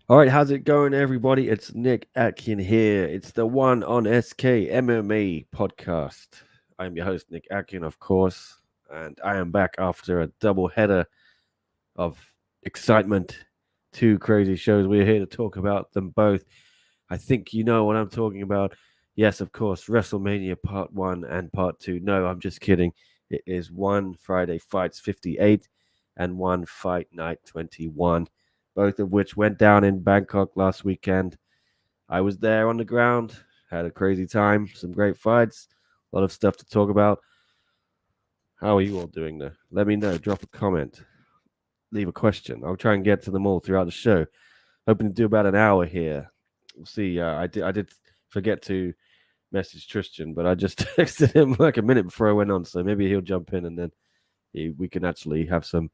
All right, how's it going, everybody? It's Nick Atkin here. It's the one on SK MMA podcast. I'm your host, Nick Atkin, of course, and I am back after a double header of excitement. Two crazy shows. We're here to talk about them both. I think you know what I'm talking about. Yes, of course, WrestleMania Part 1 and Part 2. No, I'm just kidding. It is one Friday Fights 58 and one Fight Night 21, both of which went down in Bangkok last weekend. I was there on the ground, had a crazy time, some great fights, a lot of stuff to talk about. How are you all doing there? Let me know. Drop a comment, leave a question. I'll try and get to them all throughout the show. Hoping to do about an hour here. We'll see. I did forget to message Tristan, but I just texted him like a minute before I went on, so maybe he'll jump in and then we can actually have some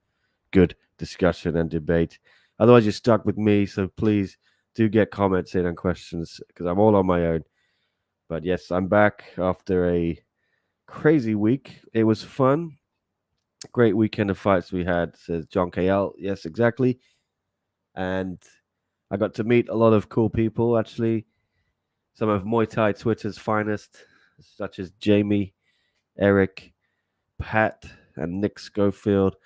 good discussion and debate. Otherwise, you're stuck with me, so please do get comments in and questions because I'm all on my own. But yes, I'm back after a crazy week. It was fun. Great weekend of fights we had, says John KL. Yes, exactly. And I got to meet a lot of cool people, actually. Some of Muay Thai Twitter's finest, such as Jamie, Eric, Pat, and Nick Schofield,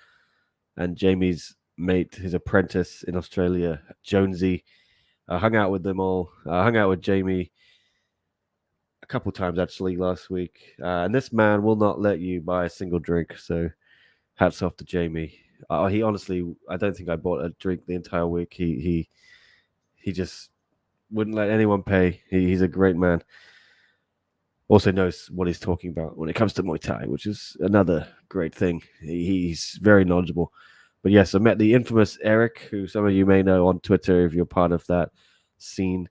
and Jamie's mate, his apprentice in Australia, Jonesy. I hung out with them all. I hung out with Jamie a couple times actually last week. And this man will not let you buy a single drink. So hats off to Jamie. He honestly, I don't think I bought a drink the entire week. He just wouldn't let anyone pay. He's a great man. Also knows what he's talking about when it comes to Muay Thai, which is another great thing. He's very knowledgeable. But yes, I met the infamous Eric, who some of you may know on Twitter if you're part of that scene,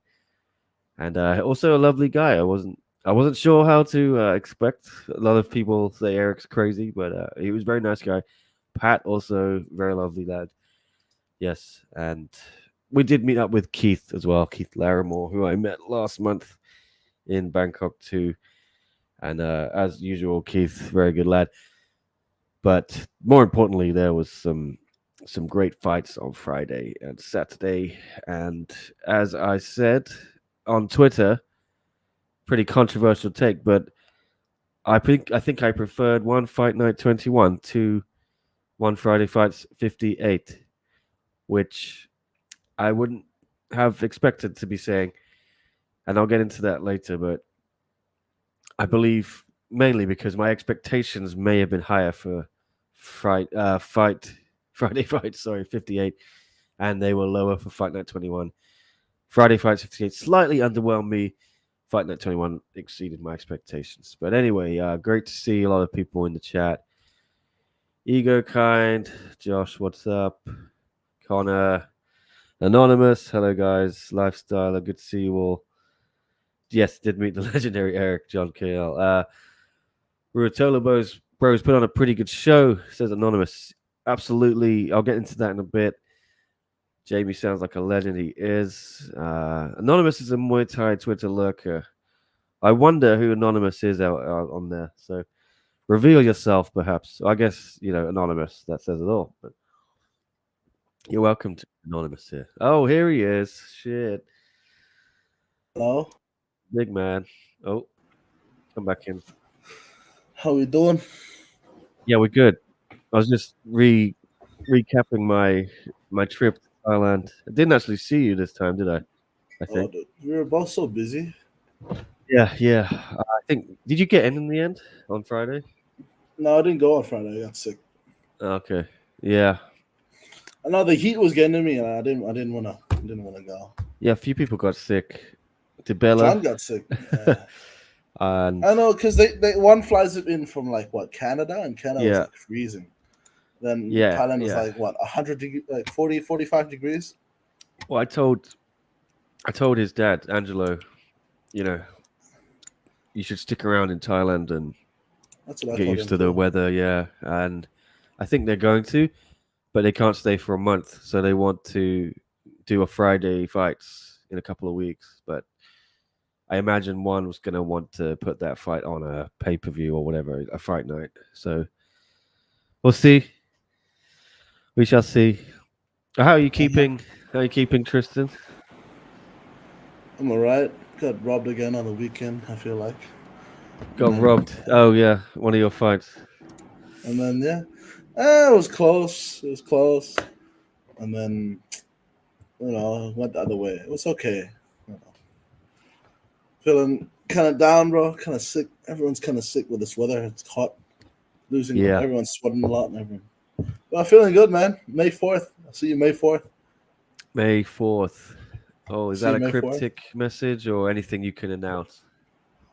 and also a lovely guy. I wasn't sure how to expect. A lot of people say Eric's crazy, but he was a very nice guy. Pat also very lovely lad. Yes, and we did meet up with Keith as well, Keith Larimore, who I met last month in Bangkok too. And as usual, Keith, very good lad. But more importantly, there was some great fights on Friday and Saturday. And as I said on Twitter, pretty controversial take, but I think I preferred one Fight Night 21 to one Friday Fights 58, which I wouldn't have expected to be saying. And I'll get into that later, but I believe mainly because my expectations may have been higher for fight Friday fight, sorry, 58, and they were lower for Fight Night 21. Friday fights 58 slightly underwhelmed me. Fight Night 21 exceeded my expectations. But anyway, great to see a lot of people in the chat. Ego Kind, Josh, what's up? Connor, Anonymous, hello guys. Lifestyle, good to see you all. Yes, did meet the legendary Eric John KL. Ruatola Bros put on a pretty good show, says Anonymous. Absolutely. I'll get into that in a bit. Jamie sounds like a legend. He is. Anonymous is a Muay Thai Twitter lurker. I wonder who Anonymous is out on there. So reveal yourself, perhaps. I guess, Anonymous. That says it all. But you're welcome to Anonymous here. Oh, here he is. Shit. Hello, Big man. Oh, come back in. how we doing? Yeah, we're good. I was just recapping my trip to Thailand. I didn't actually see you this time, did I? I Oh, think. dude, we were both so busy. Yeah, yeah. I think. Did you get in the end on Friday? No, I didn't go on Friday. I got sick. Okay. Yeah. I know the heat was getting to me, and I didn't wanna go. Yeah. A few people got sick. Debella. John got sick. And I know because they one flies it in from like what Canada, and Canada was yeah, like freezing. Then yeah, Thailand was yeah. like what 100 like 40, 45 degrees. Well, I told his dad, Angelo, you know, you should stick around in Thailand and That's what I get told used him to the too. weather. Yeah, and I think they're going to, but they can't stay for a month, so they want to do a Friday fights in a couple of weeks. But I imagine one was going to want to put that fight on a pay per view or whatever, a fight night. So we'll see. We shall see. How are you Uh-huh. keeping? How you keeping, Tristan? I'm alright. Got robbed again on the weekend, I feel like. And Got then, robbed. Oh yeah, one of your fights. yeah. It was close. It was close. And then, went the other way. It was okay. You know, feeling kind of down, bro. Kind of sick. Everyone's kind of sick with this weather. It's hot. Yeah, Everyone's sweating a lot and everything. But I'm feeling good, man. May 4th. I'll see you May 4th. May 4th. Oh, is See you that a May 4th. cryptic message or anything you can announce?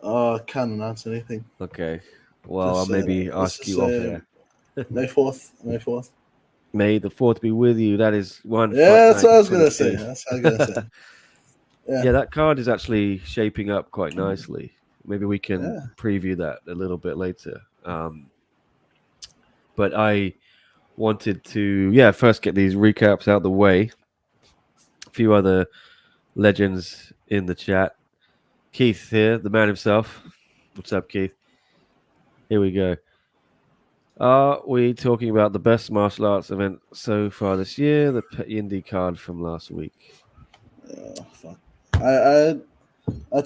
Can't announce anything. Okay. Well, I'll Just say, maybe let's ask just you off say air. May 4th. May 4th. May the 4th be with you. That is one fight Yeah, that's night what I was going to 22. say. That's what I was going to say. Yeah. Yeah, that card is actually shaping up quite nicely. Maybe we can Yeah. preview that a little bit later. But I wanted to, first get these recaps out the way. A few other legends in the chat. Keith here, the man himself. What's up, Keith? Here we go. Are we talking about the best martial arts event so far this year? The indie card from last week. Fuck. I'd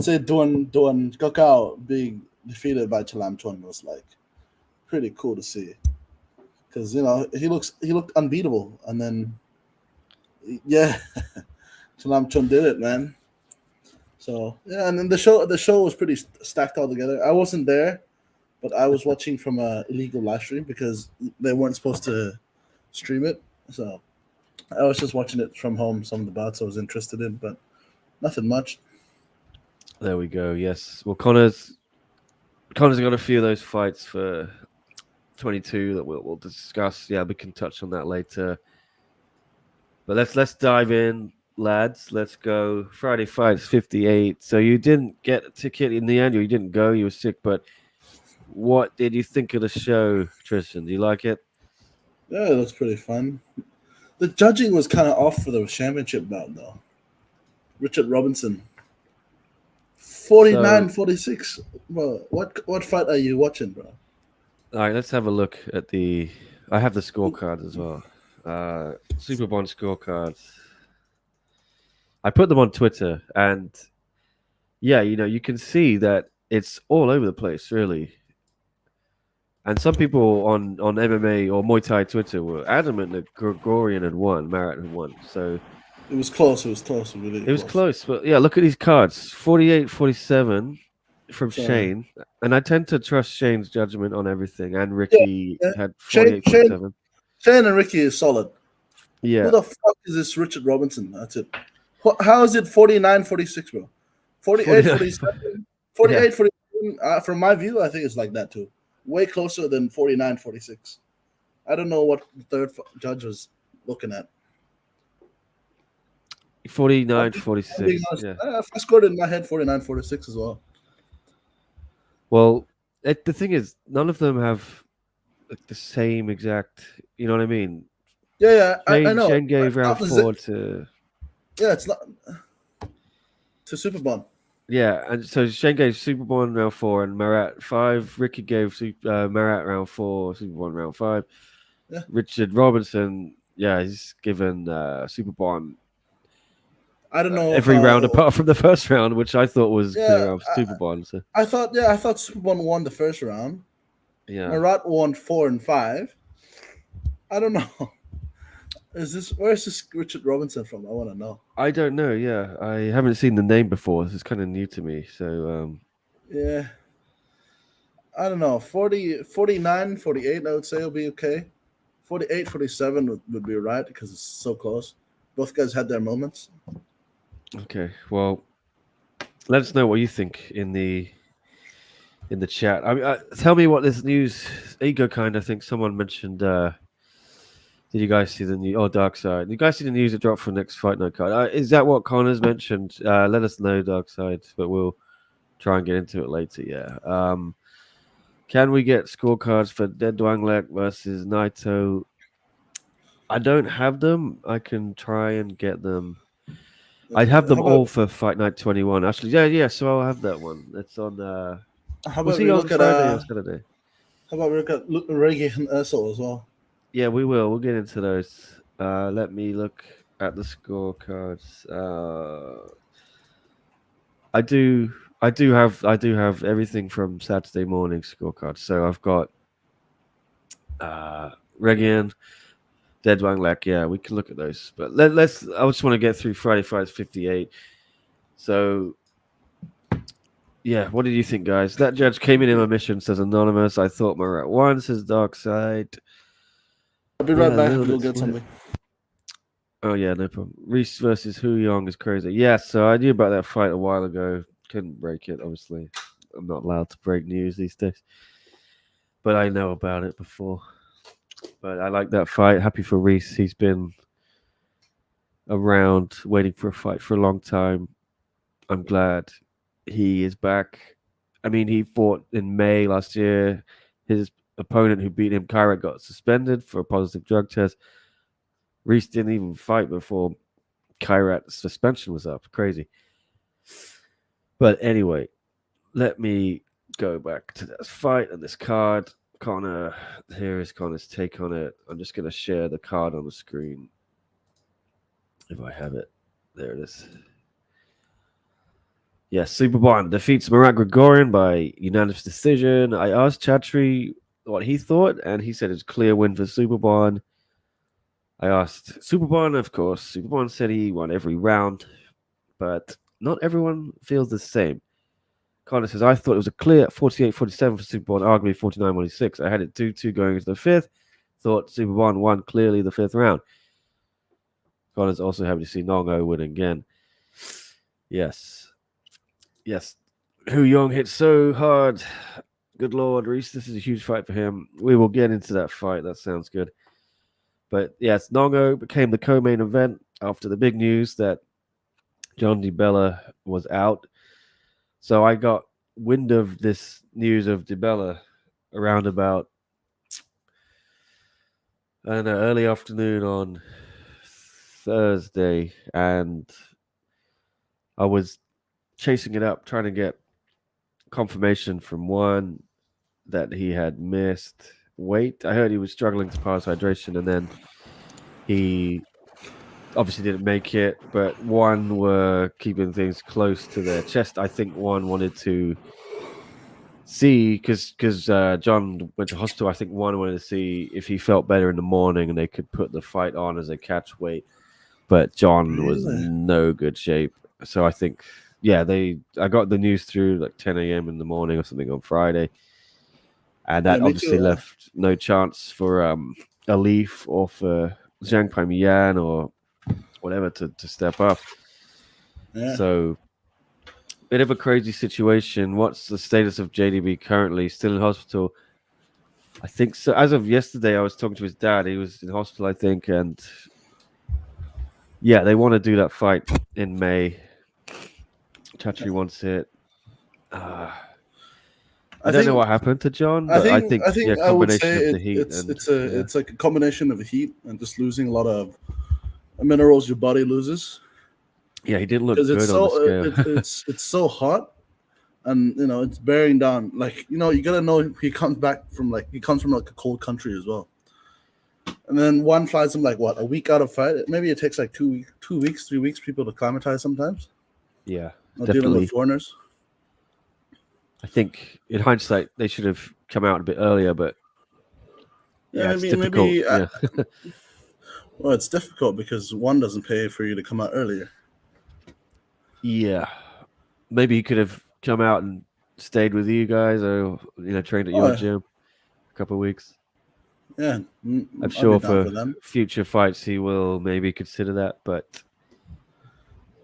say Duan Kakao being defeated by Chalam Chun was like pretty cool to see, because he looked unbeatable, and then yeah, Chalam Chun did it, man. So yeah, and then the show was pretty stacked all together. I wasn't there, but I was watching from a illegal live stream because they weren't supposed to stream it. So I was just watching it from home. Some of the bouts I was interested in, but nothing much. There we go. Yes. Well, Connor's got a few of those fights for 22 that we'll discuss. Yeah, we can touch on that later. But let's dive in, lads. Let's go. Friday fights 58. So you didn't get a ticket in the end, or you didn't go. You were sick. But what did you think of the show, Tristan? Do you like it? Yeah, it looks pretty fun. The judging was kind of off for the championship bout, though. Richard Robinson, 49-46. Bro, what fight are you watching, bro? All right, let's have a look at the. I have the scorecards as well. Super Bond scorecards. I put them on Twitter, and yeah, you can see that it's all over the place, really. And some people on MMA or Muay Thai Twitter were adamant that Gregorian had won, Marat had won. So it was close. It was close. Really it was close. But yeah, look at these cards: 48-47 from Shane. And I tend to trust Shane's judgment on everything. And Ricky had 48-47. Shane and Ricky is solid. Yeah. Who the fuck is this Richard Robinson? That's it. How is it 49-46, bro? 48-47? 48-47, from my view, I think it's like that too. Way closer than 49-46. I don't know what the third judge was looking at. 49-46. Yeah. I scored in my head 49-46 as well. Well, the thing is, none of them have the same exact. You know what I mean? Yeah, I know. Shane gave round 4 to. Yeah, it's not to Superbond. Yeah, and so Shane gave Superbond round 4 and Marat 5. Ricky gave Marat round 4, Superbond round 5. Yeah. Richard Robinson, he's given Superbond. I don't know every round apart from the first round, which I thought was clear of Superbond. So. I thought Superbond won the first round. Yeah, Marat won 4 and 5. I don't know. Where's this Richard Robinson from? I want to know. I don't know. Yeah, I haven't seen the name before. This is kind of new to me. So yeah, I don't know. 49, 48, I would say will be okay. 48, 47 would be right because it's so close. Both guys had their moments. Okay, well, let us know what you think in the chat. I mean, tell me what this news. Ego kind. I think someone mentioned. Did you guys see the new? Oh, Dark Side. Did you guys see the news that dropped for next Fight Night card? Is that what Connor's mentioned? Let us know, Dark Side, but we'll try and get into it later. Yeah. Can we get scorecards for Dead Dwanglek versus Naito? I don't have them. I can try and get them. I have them all for Fight Night 21. Actually, yeah. So I'll have that one. It's on. How about was he on Friday or Saturday? How about we look at Reggie and Ursel as well? Yeah, we will. We'll get into those. Let me look at the scorecards. I do, I do have everything from Saturday morning scorecards. So I've got Regian, Dead Wang Lak. Yeah, we can look at those. But let's. I just want to get through Friday Fights 58. So yeah, what did you think, guys? That judge came in my mission, says anonymous. I thought Murat won, says Dark Side. I'll be Yeah, right a back. little Go bit get split. something. Oh yeah, no problem. Reese versus Hu Yong is crazy. Yeah, so I knew about that fight a while ago. Couldn't break it, obviously. I'm not allowed to break news these days. But I know about it before. But I like that fight. Happy for Reese. He's been around waiting for a fight for a long time. I'm glad he is back. I mean, he fought in May last year. His opponent who beat him, Kyrat, got suspended for a positive drug test. Reese didn't even fight before Kyrat's suspension was up. Crazy. But anyway, let me go back to this fight and this card. Connor, here is Connor's take on it. I'm just going to share the card on the screen. If I have it. There it is. Yes, Superbond defeats Murat Gregorian by unanimous decision. I asked Chatri what he thought, and he said it's a clear win for Superbond. I asked Superbond, of course. Superbond said he won every round, but not everyone feels the same. Connor says, I thought it was a clear 48-47 for Superbond, arguably 49-46. I had it 2-2 going into the fifth. Thought Superbond won clearly the fifth round. Connor's also happy to see Nongo win again. Yes. Yes. Hu Yong hit so hard. Good Lord, Reese, this is a huge fight for him. We will get into that fight. That sounds good. But yes, Nongo became the co-main event after the big news that John DiBella was out. So I got wind of this news of DiBella around about early afternoon on Thursday, and I was chasing it up, trying to get confirmation from one that he had missed weight. I heard he was struggling to pass hydration, and then he obviously didn't make it, but one were keeping things close to their chest. I think one wanted to see, because John went to hospital. I think one wanted to see if he felt better in the morning and they could put the fight on as a catch weight, but John was no good shape. So I think, yeah, I got the news through like 10 a.m. in the morning or something on Friday, and that obviously left no chance for a Leaf or for Zhang Paimian or whatever to step up. Yeah. So, bit of a crazy situation. What's the status of JDB currently? Still in hospital? I think so. As of yesterday, I was talking to his dad. He was in hospital, I think, and yeah, they want to do that fight in May. Chatri wants it. I don't know what happened to John, but I think yeah, I would combination say of the heat it's like a combination of heat and just losing a lot of minerals your body loses. Yeah, he didn't look Because good it's on the so scale. it's so hot, and it's bearing down. Like you gotta know he comes from like a cold country as well. And then one flies him like what, a week out of fight. Maybe it takes like 2 weeks, 3 weeks people to acclimatize sometimes. Yeah, Not definitely. dealing with foreigners. I think in hindsight they should have come out a bit earlier, but yeah, it's difficult. Yeah. Well, it's difficult because one doesn't pay for you to come out earlier. Yeah, maybe he could have come out and stayed with you guys, or trained at your gym a couple of weeks. Yeah, I'm sure for future fights he will maybe consider that, but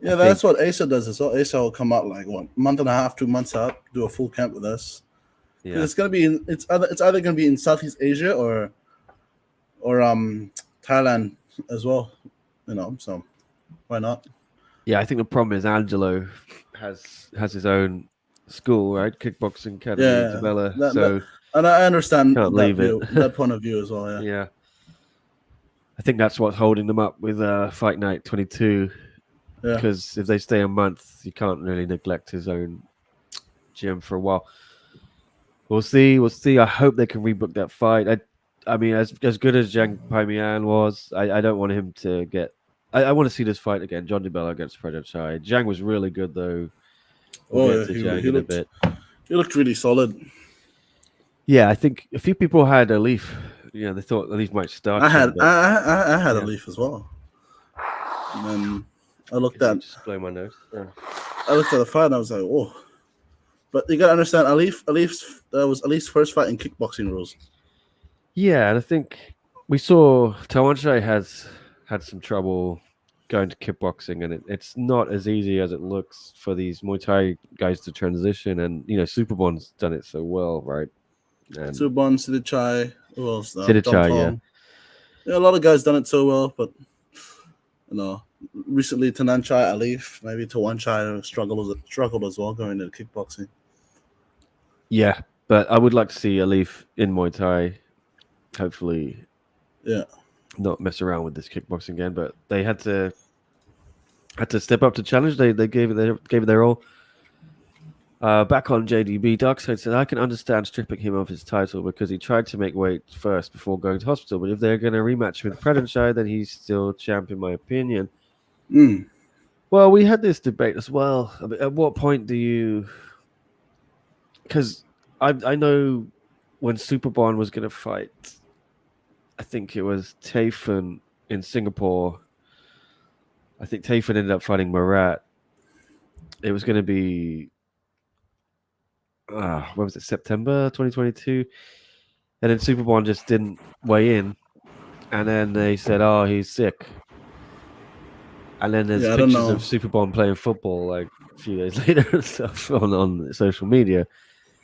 yeah, that's what Asa does as well. Asa will come out like what, month and a half, 2 months out, do a full camp with us. Yeah, it's gonna be it's either gonna be in Southeast Asia or Thailand as well. So why not? Yeah, I think the problem is Angelo has his own school, right? Kickboxing academy, DiBella. And I understand can't leave that point of view as well. Yeah. Yeah. I think that's what's holding them up with Fight Night 22. Yeah. Because if they stay a month, you can't really neglect his own gym for a while. We'll see. I hope they can rebook that fight. I mean, as good as Zhang Paimian was, I don't want him to get I want to see this fight again. John DeBello against Prajan Chai. Zhang was really good though. We'll Oh get yeah, to Zhang in a bit. he looked really solid. Yeah, I think a few people had Alif. Yeah, they thought Alif might start him, but I had a yeah. leaf as well. And then I Let me just blow my nose. looked at the fight and I was like, oh. But you gotta understand, that was Alif's first fight in kickboxing rules. Yeah, and I think we saw Tawanchai has had some trouble going to kickboxing, and it's not as easy as it looks for these Muay Thai guys to transition. And Superbond's done it so well, right? And Subon, Sidichai, who else? Dom Sidichai, yeah. Tong. Yeah, a lot of guys done it so well, but recently Tananchai, Alif, maybe Tawanchai struggled as well going into kickboxing. Yeah, but I would like to see Alif in Muay Thai. Hopefully, yeah, not mess around with this kickboxing again. But they had to step up to challenge. They gave it their all. Back on JDB, Darkseid said, I can understand stripping him of his title because he tried to make weight first before going to hospital. But if they're going to rematch with Prajanchai, then he's still champ, in my opinion. Well, we had this debate as well. I mean, at what point do you... Because I know when Superbond was going to fight, I think it was Tafan in Singapore. I think Tafan ended up fighting Murat. It was going to be... when was it? September 2022. And then Superbond just didn't weigh in. And then they said, oh, he's sick. And then there's pictures of Superbond playing football like a few days later and stuff on social media.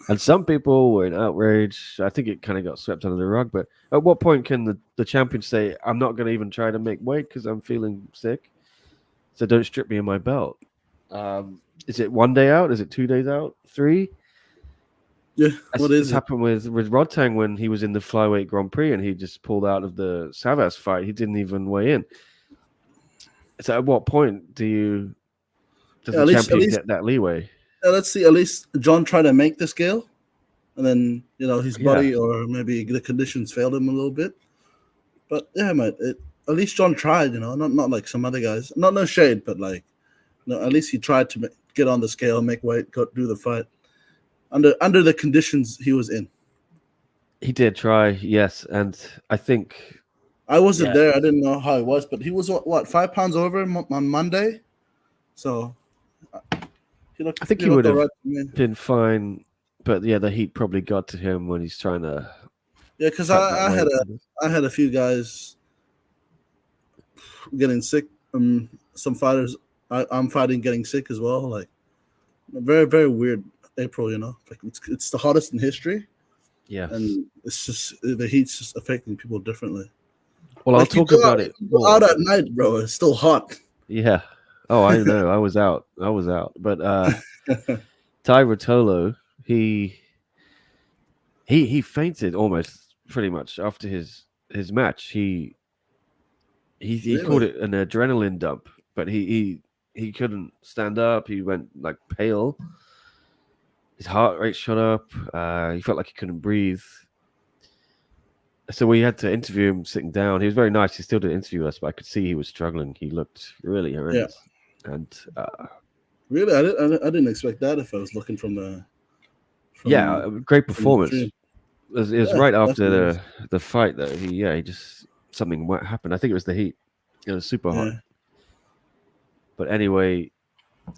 And some people were in outrage. I think it kind of got swept under the rug. But at what point can the champion say, I'm not going to even try to make weight because I'm feeling sick? So don't strip me of my belt. Is it 1 day out? Is it 2 days out? 3? Yeah, what is this happened with Rodtang when he was in the flyweight Grand Prix and he just pulled out of the Savas fight. He didn't even weigh in. So at what point does the champion get that leeway? Let's see. At least John tried to make the scale, and then his body or maybe the conditions failed him a little bit. But yeah, mate, at least John tried. Not like some other guys. No shade, but like, at least he tried to get on the scale, make weight, do the fight under the conditions he was in. He did try, yes, and I think I wasn't there. I didn't know how it was, but he was what 5 pounds over on Monday, so. I think he would have been fine, but yeah, the heat probably got to him when he's trying to. Yeah, because I had a few guys getting sick. Some fighters I'm fighting getting sick as well. Like very very weird April. Like it's the hottest in history. Yeah, and it's just the heat's just affecting people differently. Well, I'll talk about it. Out at night, bro. It's still hot. Yeah. Oh, I know. I was out. But Ty Rotolo, he fainted almost pretty much after his match. He really? Called it an adrenaline dump, but he couldn't stand up. He went like pale. His heart rate shot up. He felt like he couldn't breathe. So we had to interview him sitting down. He was very nice. He still did interview us, but I could see he was struggling. He looked really horrendous. Yeah. And really, I didn't expect that if I was looking from the. Great performance. It was right after the fight though. He just something happened. I think it was the heat. It was super hot. But anyway,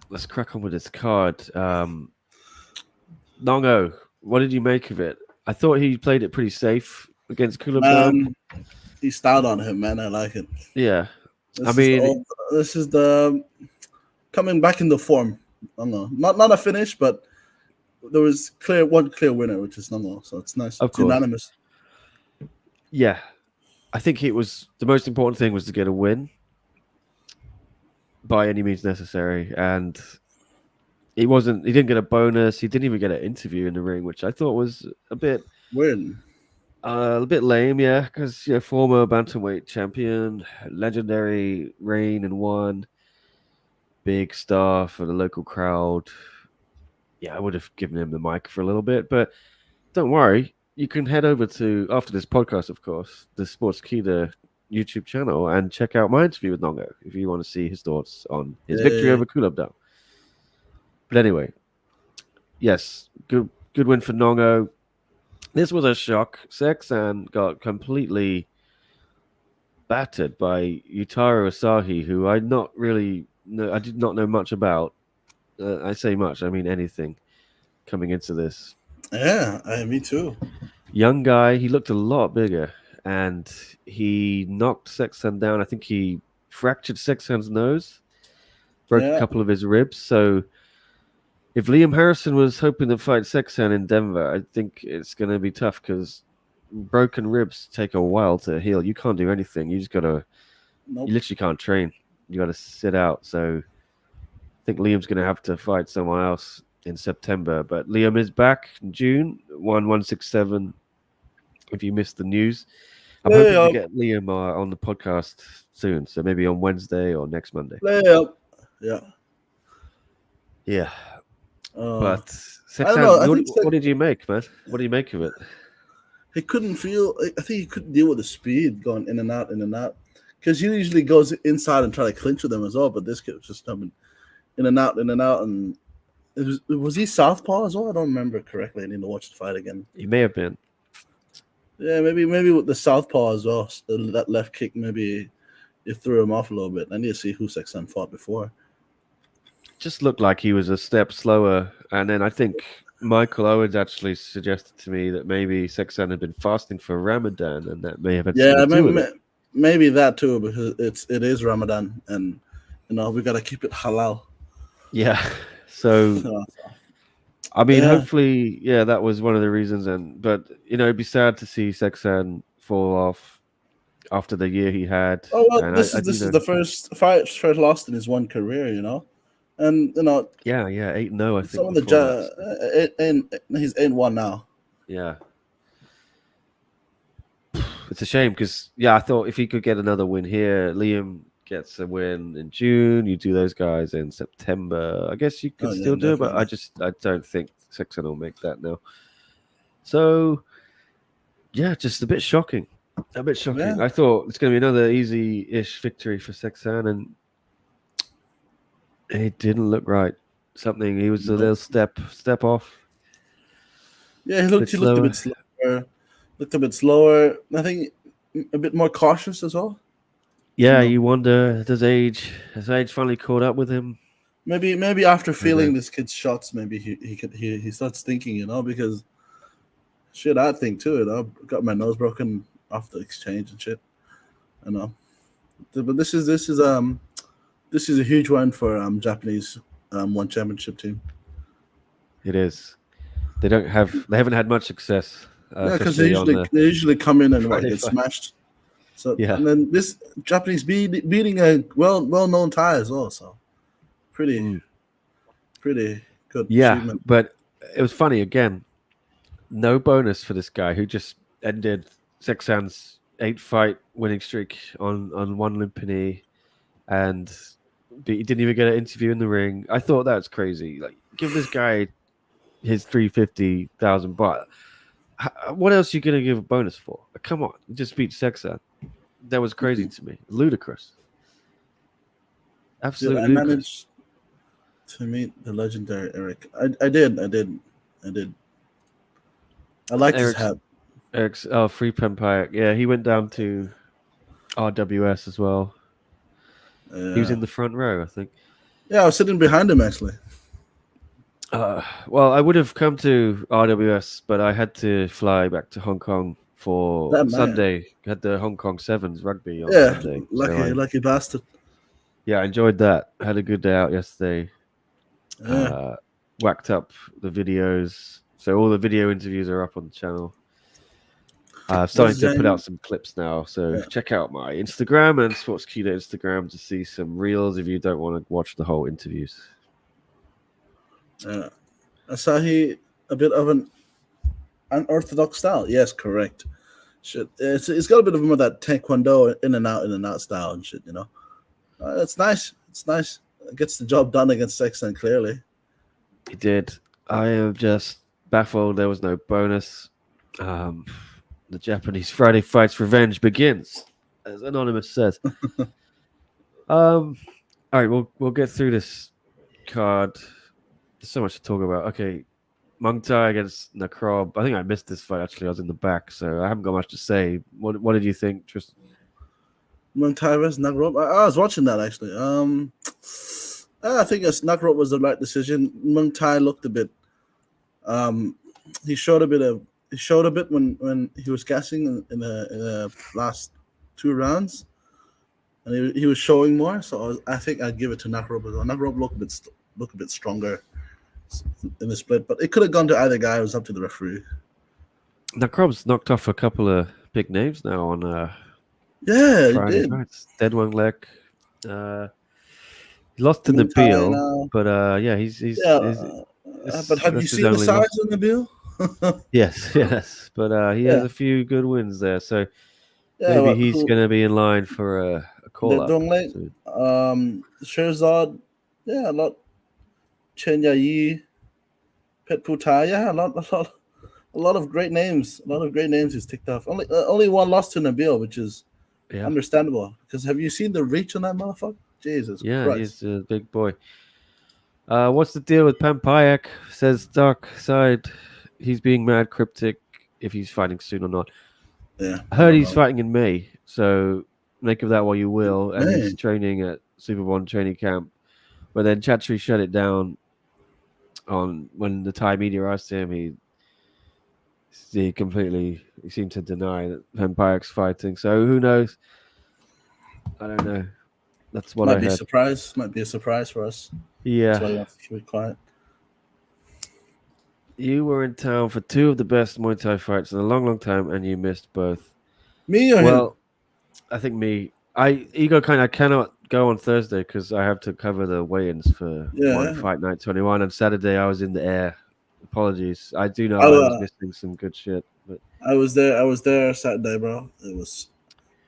let's crack on with this card. Nongo, what did you make of it? I thought he played it pretty safe against Kulabdam. He styled on him, man. I like it. Yeah. This is the coming back in the form. I don't know. Not a finish, but there was one clear winner, which is Nongo. So it's nice. It's unanimous. Yeah. I think it was the most important thing was to get a win by any means necessary. And he didn't get a bonus. He didn't even get an interview in the ring, which I thought was a bit weird. A bit lame, yeah, because former bantamweight champion, legendary reign and won, big star for the local crowd. Yeah, I would have given him the mic for a little bit, but don't worry, you can head over to after this podcast, of course, the Sportskeeda YouTube channel and check out my interview with Nongo if you want to see his thoughts on his victory Yeah. over Kulabdal. But anyway, yes, good win for Nongo. This was a shock. Seksan got completely battered by Yutaro Asahi, who I did not know much about. I say much, I mean anything coming into this. Yeah, me too. Young guy, he looked a lot bigger, and he knocked Seksan down. I think he fractured Seksan's nose, broke a Yeah. couple of his ribs. So if Liam Harrison was hoping to fight Seksan in Denver, I think it's going to be tough because broken ribs take a while to heal. You can't do anything. You Nope. literally can't train. You got to sit out. So I think Liam's going to have to fight someone else in September. But Liam is back in June, 167. If you missed the news, I'm hoping to get Liam on the podcast soon. So maybe on Wednesday or next Monday. Yeah. Yeah. But I don't know. Seksan, what did you make, man? What do you make of it? He couldn't feel. I think he couldn't deal with the speed going in and out, because he usually goes inside and try to clinch with them as well. But this kid was just coming in and out, and was he southpaw as well? I don't remember correctly. I need to watch the fight again. He may have been. Yeah, maybe with the southpaw as well. That left kick maybe it threw him off a little bit. I need to see who Seksan fought before. Just looked like he was a step slower, and then I think Michael Owens actually suggested to me that maybe Seksan had been fasting for Ramadan, and that may have had something to do with it. Maybe that too, because it is Ramadan, and we gotta keep it halal. Yeah. So, I mean, hopefully, yeah, that was one of the reasons. But it'd be sad to see Seksan fall off after the year he had. Oh well, this is the first loss in his one career, and Yeah, 8-0. I think some of he's 8-1 now. Yeah, it's a shame because I thought if he could get another win here, Liam gets a win in June. You do those guys in September. I guess you could still do it, but I don't think Seksan will make that now. So yeah, just a bit shocking. Yeah. I thought it's going to be another easy-ish victory for Seksan, and it didn't look right. He was a little step off. Yeah, he looked a bit slower. I think a bit more cautious as well. Yeah, you wonder, has age finally caught up with him? Maybe after feeling this kid's shots, maybe he starts thinking, because shit, I think too. Got my nose broken off the exchange and shit. But this is a huge one for Japanese one championship team. It is. They haven't had much success. Because they usually come in and get smashed. So and then this Japanese beating a well-known Thai as well. So pretty good. Yeah, achievement. But it was funny again. No bonus for this guy who just ended Seksan's 8-fight winning streak on one Lumpini, and he didn't even get an interview in the ring. I thought that was crazy. Like, give this guy his 350,000 baht. What else are you gonna give a bonus for? Come on, you just beat Seksan. That was crazy to me. Ludicrous. Absolutely. I managed to meet the legendary Eric. I did. I liked his hat. Eric's Free Pampayak. Yeah, he went down to RWS as well. He was in the front row, I think. Yeah, I was sitting behind him actually. Well, I would have come to RWS, but I had to fly back to Hong Kong for Sunday. Had the Hong Kong Sevens rugby on Sunday. Lucky bastard. Yeah, I enjoyed that. Had a good day out yesterday. Whacked up the videos. So all the video interviews are up on the channel. Starting to put out some clips now. So check out my Instagram and Sportskeeda Instagram to see some reels if you don't want to watch the whole interviews. Asahi, a bit of an unorthodox style. Yes, correct. Shit, it's got a bit of more of that taekwondo in and out style and shit. It's nice. It's nice. It gets the job done against Seksan clearly. He did. I am just baffled. There was no bonus. The Japanese Friday Fights Revenge begins as Anonymous says. All right, we'll get through this card. There's so much to talk about. Okay, Muay Thai against Nakrob. I think I missed this fight actually. I was in the back, so I haven't got much to say. What did you think, Tristan? Muay Thai versus Nagrop. I was watching that actually. I think Nagrop was the right decision. Muay Thai looked a bit. He showed a bit when he was gassing in the last 2 rounds, and he was showing more. So I think I'd give it to Nagrop as well. Nagrop looked a bit stronger in the split, but it could have gone to either guy. It was up to the referee. Nakrob's knocked off a couple of big names now on Yeah, Friday he did. nights. Dead One Leg. He lost to Nabil, but yeah, he's but have you seen the size of Nabil? Yes, but he has a few good wins there, so maybe he's going to be in line for a call up. Sherzad, a lot. Chen Yayi, Pet Putai, a lot of great names. A lot of great names he's ticked off. Only one lost to Nabil, which is understandable. Because have you seen the reach on that motherfucker? Jesus Christ. He's a big boy. What's the deal with Pampayak? Says Dark Side. He's being mad cryptic if he's fighting soon or not. Yeah, I heard he's fighting in May, so make of that what you will. And he's training at Super One training camp. But then Chatri shut it down on when the Thai media asked him. He seemed to deny that Pampayak's fighting. So who knows? I don't know. That's what I heard. Might be a surprise for us. Yeah. That's why he wants to keep it quiet. You were in town for 2 of the best Muay Thai fights in a long, long time, and you missed both. Me or him? I think me. I cannot go on Thursday because I have to cover the weigh-ins for One Fight Night 21, and Saturday I was in the air. Apologies. I do know I was missing some good shit. But I was there Saturday, bro. It was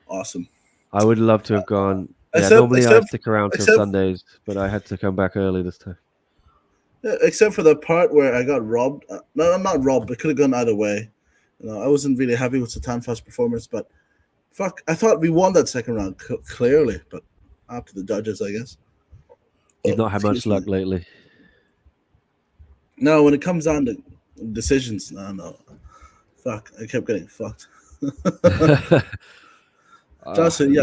awesome. I would love to have gone. Normally I stick around till Sundays, but I had to come back early this time. Yeah, except for the part where I got robbed. No, I'm not robbed. It could have gone either way. I wasn't really happy with Satanfa's performance, but fuck, I thought we won that second round clearly, but up to the judges, I guess. You've not had much luck lately. No, when it comes down to decisions, no. Fuck, I kept getting fucked. Johnson,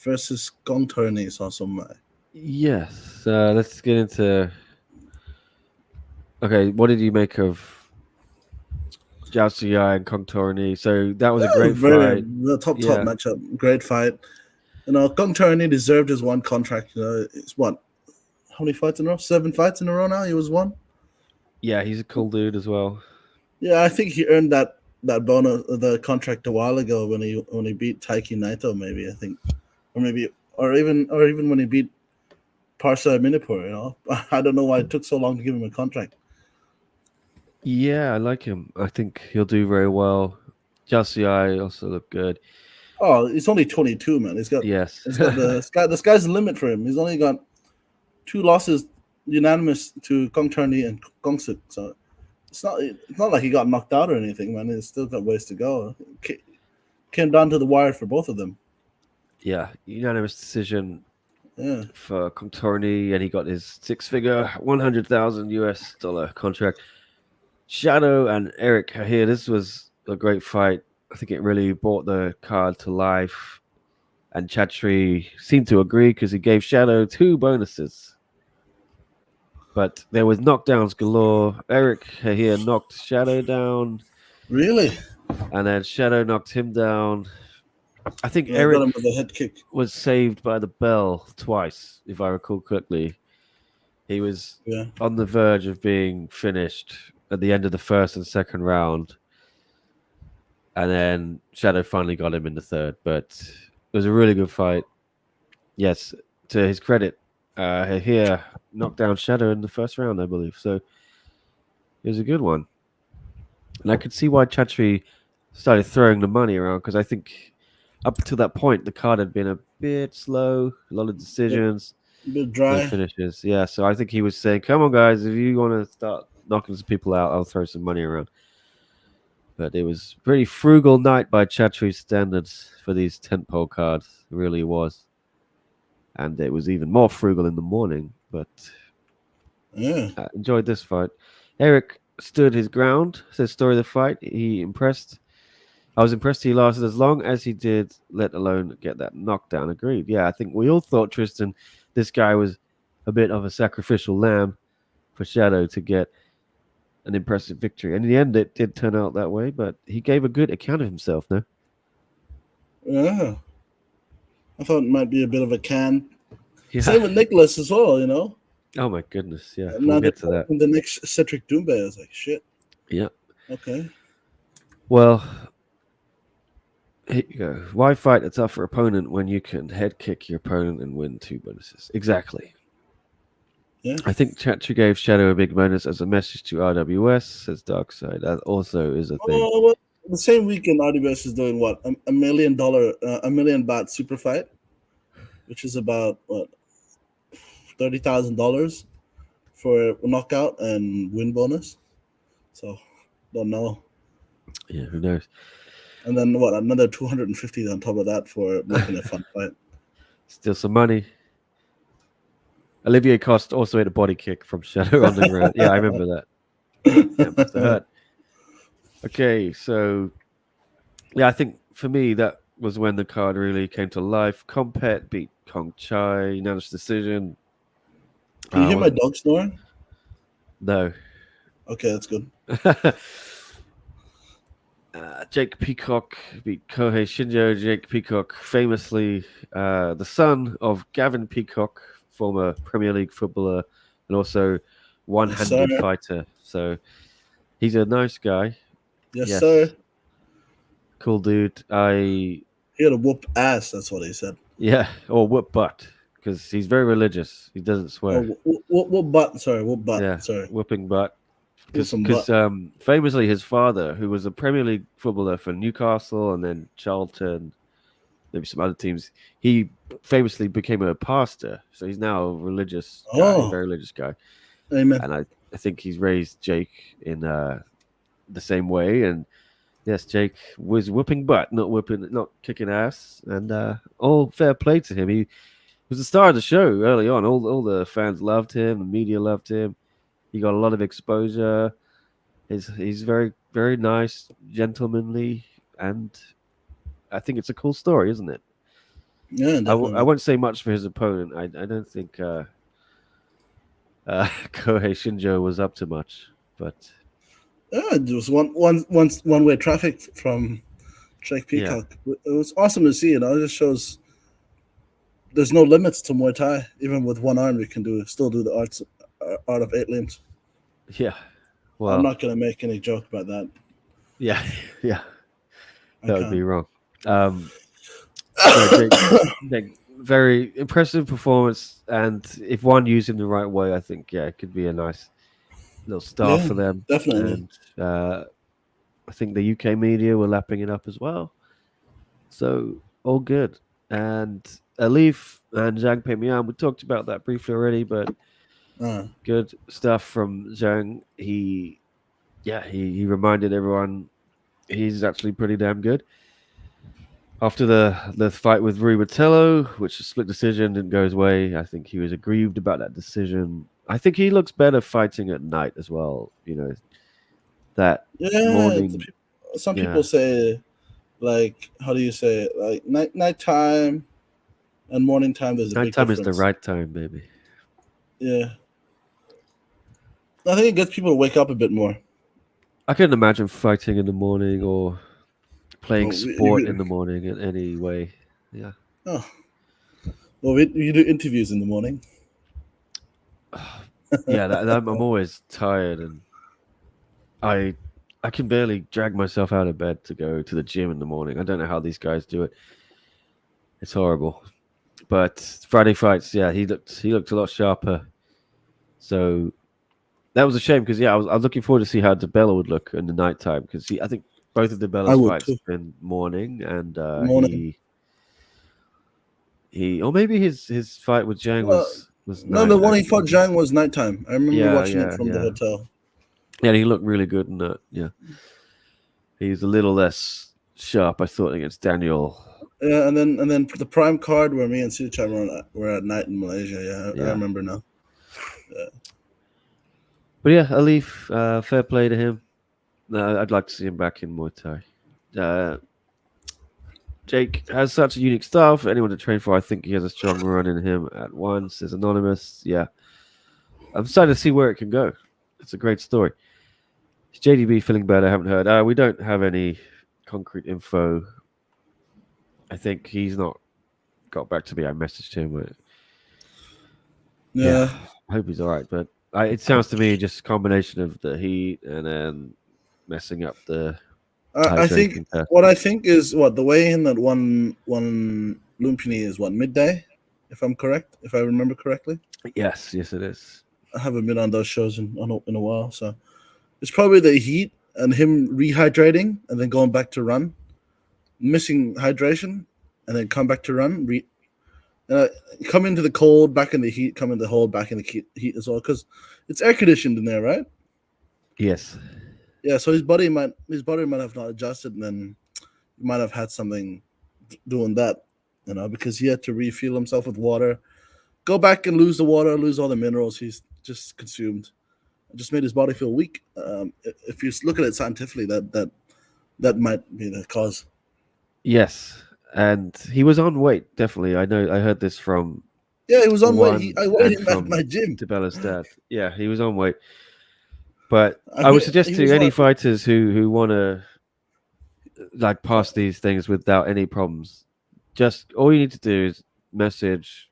versus Gong Tourney is awesome. Yes, let's get into. Okay, what did you make of Jiao Siyai and Gong Tourney? So that was a great fight. The top matchup, great fight. Gong Tourney deserved his one contract. It's what? How many fights in a row? 7 fights in a row now. He was one. Yeah, he's a cool dude as well. Yeah, I think he earned that bonus, the contract a while ago when he beat Taiki Naito, maybe I think, or even when he beat Parsa Minipur. I don't know why it took so long to give him a contract. Yeah, I like him. I think he'll do very well. Jiao Siyai also looked good. Oh, he's only 22, man. The sky's the limit for him. He's only got 2 losses unanimous to Gong Tourney and Gong Suk. So it's not like he got knocked out or anything, man. He's still got ways to go. Came down to the wire for both of them. Yeah, unanimous decision for Gong Tourney, and he got his 6-figure $100,000 contract. Shadow and Eric are here. This was a great fight. I think it really brought the card to life. And Chatri seemed to agree because he gave Shadow 2 bonuses. But there was knockdowns galore. Eric here knocked Shadow down. Really? And then Shadow knocked him down. I think Eric got him with a head kick. Was saved by the bell twice, if I recall correctly. He was on the verge of being finished at the end of the first and second round. And then Shadow finally got him in the third. But it was a really good fight. Yes, to his credit, here knocked down Shadow in the first round, I believe. So it was a good one. And I could see why Chatri started throwing the money around, because I think up until that point, the card had been a bit slow, a lot of decisions. A bit dry. Finishes. Yeah, so I think he was saying, come on, guys, if you want to start knocking some people out, I'll throw some money around. But it was a pretty frugal night by Chatri's standards for these tentpole cards. It really was. And it was even more frugal in the morning. But Yeah. I enjoyed this fight. Eric stood his ground. Says story of the fight. He impressed. I was impressed he lasted as long as he did, let alone get that knockdown. Agreed. Yeah, I think we all thought, Tristan, this guy was a bit of a sacrificial lamb for Shadow to get an impressive victory. And in the end, it did turn out that way, but he gave a good account of himself, no? Yeah. I thought it might be a bit of a can. Yeah. Same with Nicholas as well, Oh, my goodness. Yeah, And we'll now get to that. the next Cedric Doumbé, I was like, shit. Yeah. Okay. Well, here you go. Why fight a tougher opponent when you can head kick your opponent and win 2 bonuses? Exactly. Yeah. I think Chatri gave Shadow a big bonus as a message to RWS, says Darkside. That also is a thing. Well, the same weekend, RWS is doing what? $1 million, $1 million baht super fight, which is about what, $30,000 for a knockout and win bonus. So, don't know. Yeah, who knows? And then what? Another 250 on top of that for making a fun fight. Still some money. Olivier Coste also ate a body kick from Shadow on the ground. Yeah, I remember that. Yeah, must have hurt. Okay, so yeah, I think for me that was when the card really came to life. Compet beat Kong Chai, unanimous decision. Can you hear my dog snoring? No. Okay, that's good. Jake Peacock beat Kohei Shinjo. Jake Peacock, famously the son of Gavin Peacock, former Premier League footballer and also one-handed fighter. So he's a nice guy. Yes, sir. Cool dude. He had a whoop ass, that's what he said. Yeah, or whoop butt, because he's very religious. He doesn't swear. Oh, whoop butt. Sorry, whoop butt. Yeah, sorry. Whooping butt. Because famously his father, who was a Premier League footballer for Newcastle and then Charlton, maybe some other teams, he famously became a pastor. So he's now a religious guy, very religious guy. Amen. And I think he's raised Jake in the same way. And yes, Jake was whooping butt, not kicking ass. And all fair play to him. He was the star of the show early on. All the fans loved him. The media loved him. He got a lot of exposure. He's very, very nice, gentlemanly, and I think it's a cool story, isn't it? Yeah, definitely. I won't say much for his opponent. I don't think Kohei Shinjo was up to much, but yeah, it was one way traffic from Jake Peacock. Yeah. It was awesome to see. It just shows there's no limits to Muay Thai. Even with one arm, you can still do the art of 8 limbs. Yeah. Well, I'm not going to make any joke about that. Yeah. That would be wrong. Jake, very impressive performance, and if one used him the right way, I think it could be a nice little star for them. Definitely. And I think the UK media were lapping it up as well. So all good. And Alif and Zhang Peimian, we talked about that briefly already, but good stuff from Zhang. He reminded everyone he's actually pretty damn good. After the fight with Rui Botello, which was a split decision, didn't go his way, I think he was aggrieved about that decision. I think he looks better fighting at night as well. That morning. Some people say, like, how do you say it? Like nighttime and morning time. There's a big difference. Nighttime is the right time, baby. Yeah. I think it gets people to wake up a bit more. I couldn't imagine fighting in the morning or playing sport in the morning in any way. Yeah. Oh. Well, you do interviews in the morning. Yeah, I'm always tired, and I can barely drag myself out of bed to go to the gym in the morning. I don't know how these guys do it. It's horrible. But Friday fights, he looked a lot sharper. So that was a shame because I was looking forward to see how DeBella would look in the nighttime because I think both of DeBella's fights have been morning and he or maybe his fight with Zhang was night. No, the one he fought Zhang was nighttime. I remember watching it from the hotel. Yeah, he looked really good in that. Yeah. He's a little less sharp, I thought, against Daniel. Yeah, and then the prime card where me and Suchai were at night in Malaysia. Yeah, I Yeah. remember now. But yeah, Alif, fair play to him. I'd like to see him back in Muay Thai. Jake has such a unique style for anyone to train for. I think he has a strong run in him at once. Is anonymous. Yeah. I'm starting to see where it can go. It's a great story. Is JDB feeling better? I haven't heard. We don't have any concrete info. I think he's not got back to me. I messaged him. Yeah, Yeah, I hope he's all right. But it sounds to me just a combination of the heat and then messing up the I think hydration test. what I think is what the way in that one Lumpini is what midday, if I'm correct, if I remember correctly. Yes, it is. I haven't been on those shows in a while, so it's probably the heat and him rehydrating and then going back to run, missing hydration, and then come back to run. Come into the cold, back in the heat, come in the cold, back in the heat as well, because it's air conditioned in there, right? Yes. Yeah, so his body might have not adjusted, and then he might have had something doing that, because he had to refuel himself with water, go back and lose the water, lose all the minerals he's just consumed. It just made his body feel weak. If you look at it scientifically, that might be the cause. Yes. And he was on weight, definitely. I know. I heard this from Yeah, he was on one weight. I weighed and him at from my gym. DeBella's dad. Yeah, he was on weight. But I I would mean, suggest he to was any like, fighters who want to pass these things without any problems, just all you need to do is message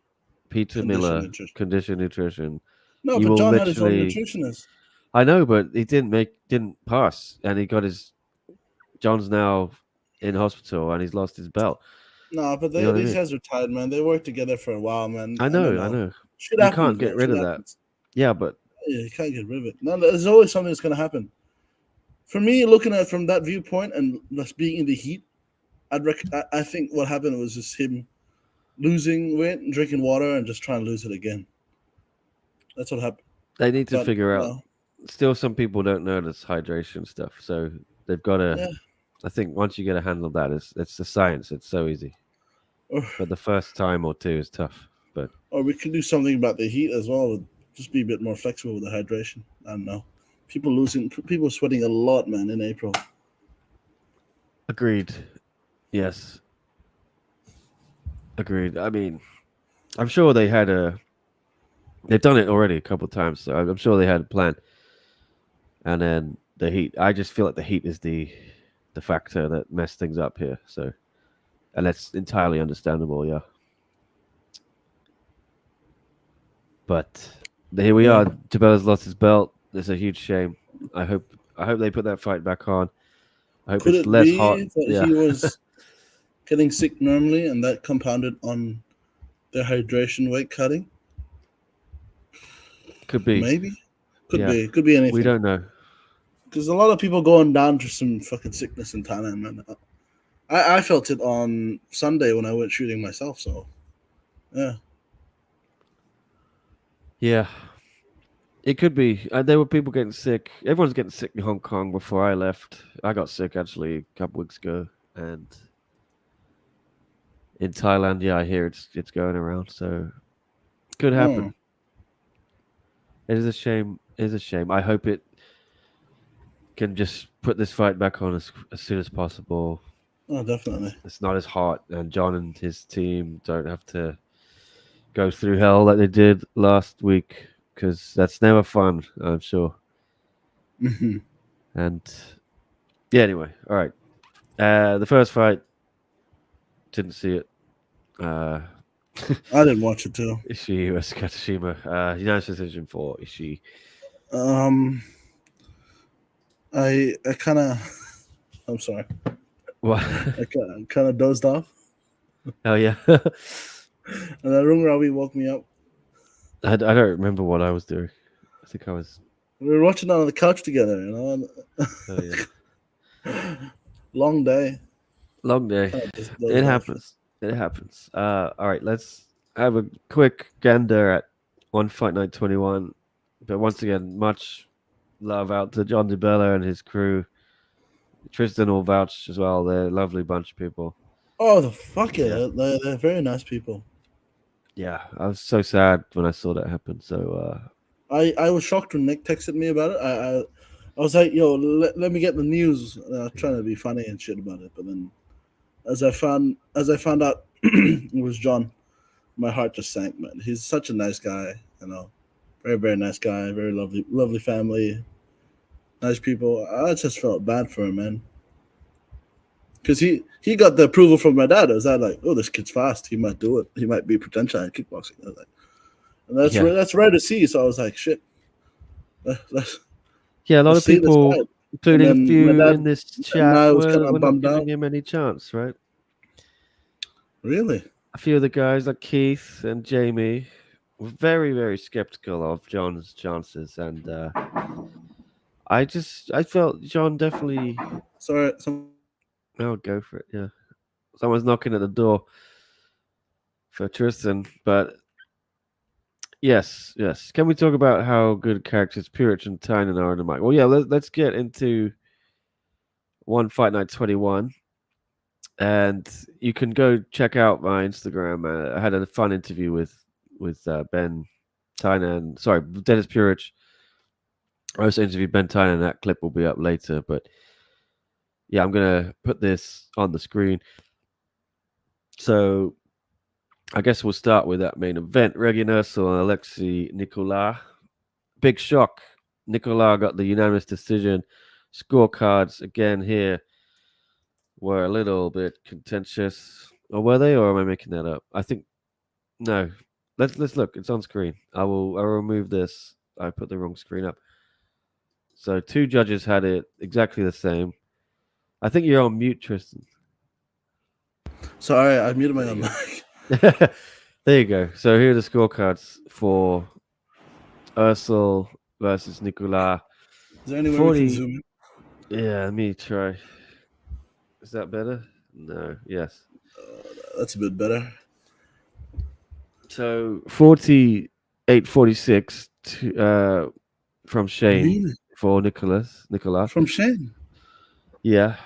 Peter condition Miller, nutrition. Condition Nutrition. No, You but will John had his own literally. nutritionist. I know, but he didn't pass, and he got his. John's now in hospital, and he's lost his belt. No, but You know what I these mean? guys are tired, man. They worked together for a while, man. I I don't know, I know. know. Shit You can't happens, get man. rid Shit of that. happens. Yeah, but Yeah, you can't get rid of it. No, there's always something that's gonna happen. For me, looking at it from that viewpoint and just being in the heat, I think what happened was just him losing weight and drinking water and just trying to lose it again. That's what happened. they need to But figure out. no, Still, some people don't know this hydration stuff, so they've got to. yeah. I think once you get a handle of that, it's the science. It's so easy, but the first time or two is tough. But Or we can do something about the heat as well. Just be a bit more flexible with the hydration. I don't know. People sweating a lot, man, in April. agreed. Yes, agreed. I mean, I'm sure they had a. They've done it already a couple of times, so I'm sure they had a plan. And then the heat. I just feel like the heat is the factor that messed things up here. So, and that's entirely understandable. Yeah. But here we Yeah. are. Jabella's lost his belt. It's a huge shame. I hope they put that fight back on. I hope Could it's it less hot. be that Yeah. he was getting sick normally and that compounded on their hydration weight cutting? Could be. Maybe. Could Yeah. be. Could be anything. We don't know. Because a lot of people going down to some fucking sickness in Thailand, man. I felt it on Sunday when I went shooting myself. So, yeah. Yeah. It could be. There were people getting sick. Everyone's getting sick in Hong Kong before I left. I got sick actually a couple weeks ago, and in Thailand, yeah, I hear it's going around. So could happen. It is a shame. It is a shame. I hope it can just put this fight back on as soon as possible. Oh, definitely. It's not as hot, and John and his team don't have to go through hell like they did last week, because that's never fun, I'm sure. Mm-hmm. And yeah, anyway, all right. The first fight, didn't see it. I didn't watch it too. Ishii vs Katashima. Unanimous decision for Ishii. I kind of. I'm sorry. What? I kind of dozed off, Oh yeah. and then Rung Ravi woke me up. I don't remember what I was doing. I think I was. We were watching it on the couch together, Oh yeah. Long day. Long day. Kinda just dozed It off. happens. It happens. All right, let's have a quick gander at One Fight Night 21. But once again, much love out to John DeBella and his crew. Tristan will vouch as well. They're a lovely bunch of people. Oh, the fuck yeah, Yeah. they're very nice people. Yeah, I was so sad when I saw that happen. So I was shocked when Nick texted me about it. I was like, yo, let me get the news. Trying to be funny and shit about it, but then as I found out it was John, my heart just sank, man. He's such a nice guy, very very nice guy, very lovely family, nice people. I just felt bad for him, man, because he got the approval from my dad. I was like, oh, this kid's fast. He might do it. He might be potential in kickboxing. I was like, and yeah, that's rare to see. So I was like, shit, let's yeah. A lot let's of see this people, guy. And including a then my few dad in this and chat, I was kind were of not bummed giving out. him any chance. Right. Really? A few of the guys like Keith and Jamie were very, very skeptical of John's chances, and I felt John definitely. Sorry, someone's knocking. Oh, go for it. Yeah, someone's knocking at the door for Tristan, but yes, yes. Can we talk about how good characters Purich and Tynan are in the mic? Well, yeah. Let's get into One Fight Night 21, and you can go check out my Instagram. I had a fun interview with Ben Tynan. Sorry, Dennis Purich. I also interviewed Ben Tynan. That clip will be up later, but yeah, I'm gonna put this on the screen. So I guess we'll start with that main event: Reggie Nursel and Alexei Nicolas. Big shock. Nicolas got the unanimous decision. Scorecards again here were a little bit contentious. Or were they, or am I making that up? I think no. Let's look. It's on screen. I'll remove this. I put the wrong screen up. So two judges had it exactly the same. I think you're on mute, Tristan. Sorry, I muted my There own you mic. go. There you go. So here are the scorecards for Ursel versus Nicolas. Is there any way we can 40. zoom in? Yeah, let me try. Is that better? No. Yes. That's a bit better. So 48-46 from Shane Really? for Nicolas. From Shane? Yeah.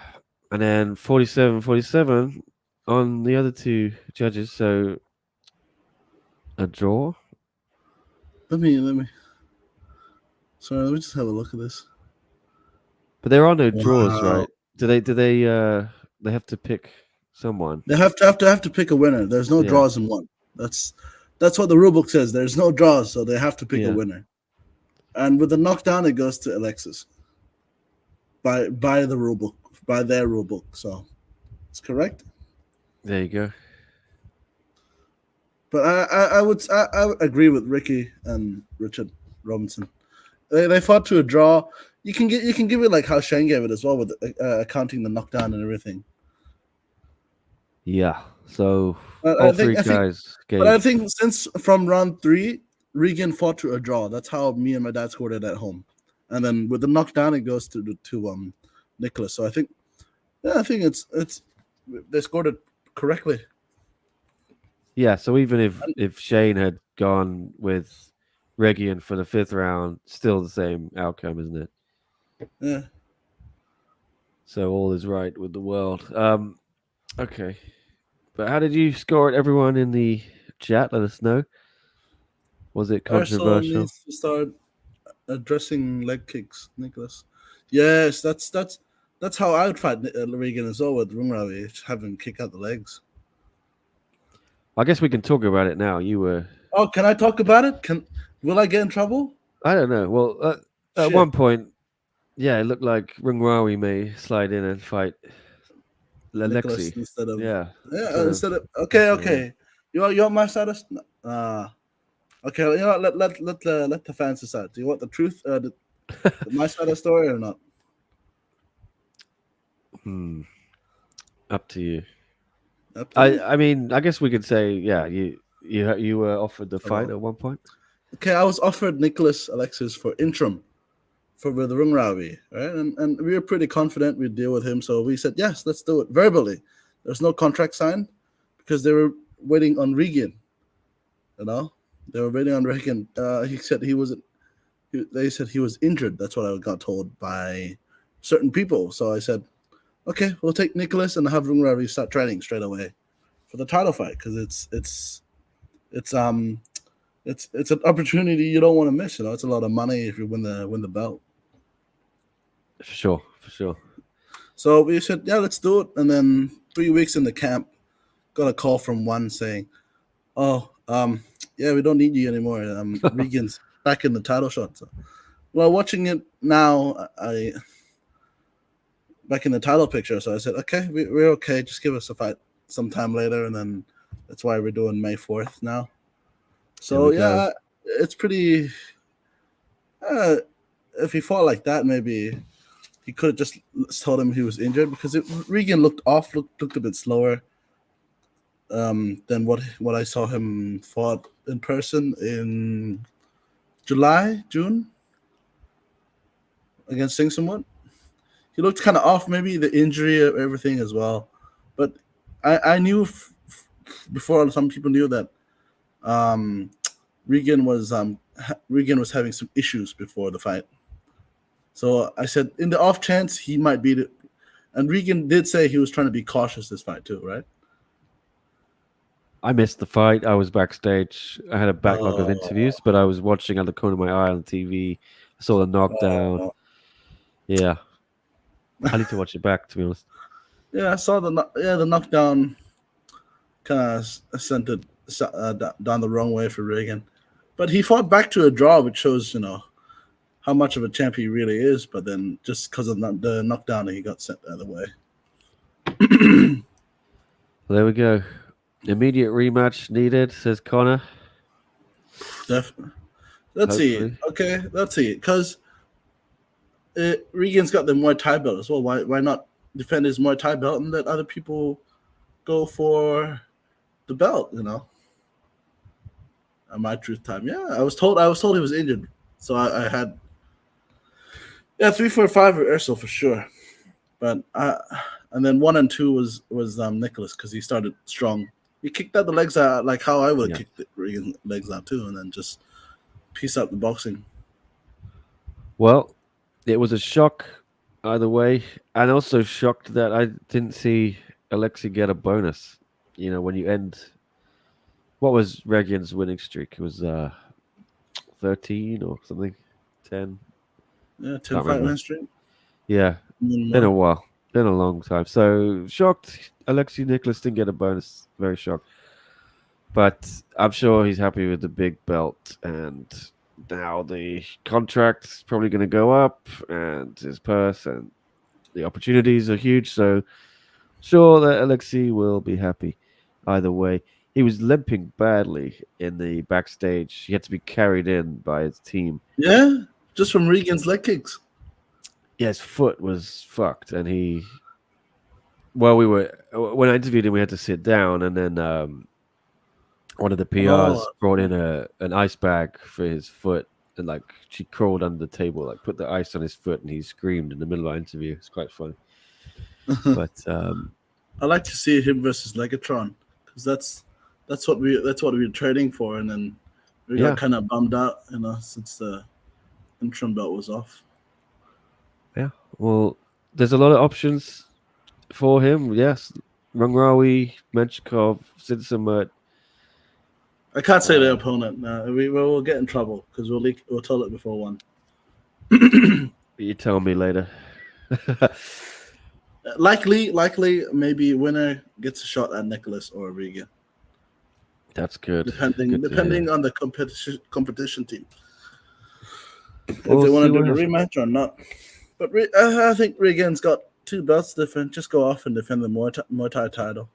And then 47-47 on the other two judges. So a draw. Let me. Sorry, let me just have a look at this. But there are no draws, Wow. right? They have to pick someone. They have to pick a winner. There's no Yeah. draws in one. That's what the rulebook says. There's no draws, so they have to pick a Yeah. winner. And with the knockdown, it goes to Alexis by the rulebook, by their rulebook. So it's correct. There you go. But I would agree with Ricky and Richard Robinson. They fought to a draw. You can give it like how Shane gave it as well, with counting the knockdown and everything. Yeah. So But all three guys I gave. think since from round 3, Regan fought to a draw. That's how me and my dad scored it at home, and then with the knockdown, it goes to Nicholas. So I think it's they scored it correctly. Yeah. So even if Shane had gone with Regian for the fifth round, still the same outcome, isn't it? Yeah. So all is right with the world. Okay. But how did you score it? Everyone in the chat, let us know. Was it Arsenal controversial? needs to start addressing leg kicks, Nicholas. Yes, that's how I would fight Regan as well with Rungrawi, have him kick out the legs. I guess we can talk about it now. You were. Oh, can I talk about it? Will I get in trouble? I don't know. Well, at Shit. one point, yeah, it looked like Rungwawi may slide in and fight Nicholas Lexi. instead of Yeah, instead of Nicola. okay. You want my status? Okay. You know what, let the fans decide. Do you want the truth? My side of the story or not? Up to you. Up to me. I mean, I guess we could say, yeah, you were offered the fight at one point. Okay, I was offered Nicholas Alexis for interim for with Rungrawi, right? And we were pretty confident we'd deal with him, so we said yes, let's do it verbally. There's no contract signed because they were waiting on Regan. You know, they were waiting on Regan. He said he wasn't. They said he was injured. That's what I got told by certain people. So I said, okay, we'll take Nicholas and have Rungari start training straight away for the title fight because it's it's an opportunity you don't want to miss. You know, it's a lot of money if you win the belt. For sure, for sure. So we said, yeah, let's do it. And then 3 weeks in the camp, got a call from one saying, "Oh, yeah, we don't need you anymore. Regan's back in the title shot." So, well, watching it now, I back in the title picture. So I said, okay, we're okay. Just give us a fight sometime later, and then that's why we're doing May 4th now. There So we go. yeah, it's pretty. Uh, if he fought like that, maybe he could have just told him he was injured because Regan looked off, looked a bit slower than what I saw him fought in person in June against Sing Someone. He looked kind of off, maybe the injury of everything as well. But I knew before some people knew that um, Regan was having some issues before the fight. So I said, in the off chance he might beat it, and Regan did say he was trying to be cautious this fight too, right? I missed the fight. I was backstage. I had a backlog of Uh, interviews, but I was watching out the corner of my eye on TV. I saw the knockdown. uh, Yeah, I need to watch it back, to be honest. yeah, I saw the knockdown kind of sent it down the wrong way for Regan, but he fought back to a draw, which shows how much of a champ he really is. But then just because of the knockdown, he got sent the other way. There we go. Immediate rematch needed, says Connor. Definitely. Let's see. Hopefully. Okay, let's see. Because Regan's got the Muay Thai belt as well. Why not defend his Muay Thai belt and let other people go for the belt? My truth time. Yeah, I was told he was injured, so I had 3, 4, 5 rehearsal for sure. But and then 1 and 2 was Nicholas because he started strong. He kicked out the legs out like how I would Yeah. have kicked the Regan legs out too, and then just piece out the boxing. Well, it was a shock either way, and also shocked that I didn't see Alexi get a bonus. When you end, what was Regan's winning streak? It was 13 or something, 10. Yeah, 10 Can't fight remember. win streak. Yeah, been a while, been a long time. So shocked Alexi Nicholas didn't get a bonus. Very shocked, but I'm sure he's happy with the big belt, and now the contract's probably going to go up, and his purse and the opportunities are huge. So sure that Alexei will be happy either way. He was limping badly in the backstage. He had to be carried in by his team. Yeah, just from Regan's leg kicks. Yeah, his foot was fucked, and when I interviewed him, we had to sit down, and then one of the PRs Oh, brought in an ice bag for his foot, and like she crawled under the table, like put the ice on his foot, and he screamed in the middle of our interview. It's quite funny, but I like to see him versus Legatron because that's what we were trading for, and then we yeah, got kind of bummed out, since the interim belt was off. yeah. Well, there's a lot of options for him. Yes, Rungrawi, Menchikov, Citizen Mert. I can't say the opponent. No, we'll get in trouble because we'll tell it before one. You tell me later. Likely, maybe winner gets a shot at Nicholas or Regan, That's good. depending Good to hear. depending on the competition team if We'll they see want to what do a happens. rematch or not. But I think Regan's got 2 belts different. Just go off and defend the Muay Thai title.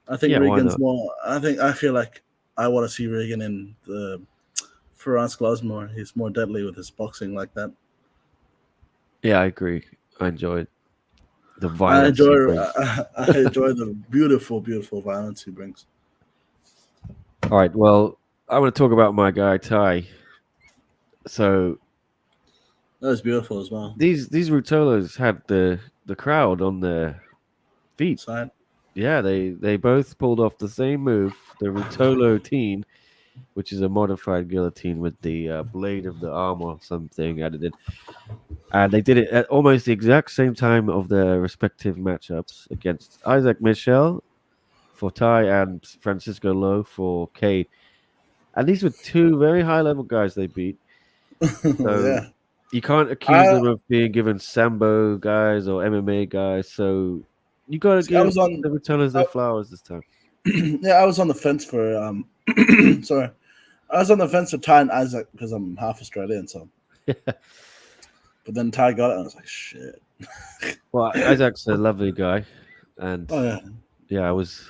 I think Yeah, why Regan's not? more. I feel like I want to see Regan in the Ferrance Claus more. He's more deadly with his boxing like that. Yeah, I agree. I enjoyed the I violence he enjoy brings. I enjoy the beautiful violence he brings. All right, well, I want to talk about my guy Ty. So That was beautiful as well. these Rutolos had the crowd on their feet. Side. Yeah, they both pulled off the same move, the Rutolo teen, which is a modified guillotine with the blade of the arm or something added in. And they did it at almost the exact same time of their respective matchups against Isaac Michel for Ty and Francisco Lowe for Cade. And these were two very high level guys they beat. So Yeah. you can't accuse I them of being given Sambo guys or MMA guys. So you got to see. I give was on. the returners their I, flowers this time. yeah, I was on the fence for sorry, I was on the fence for Ty and Isaac because I'm half Australian. So, but then Ty got it, and I was like, shit. Well, Isaac's a lovely guy, and Oh yeah. yeah, I was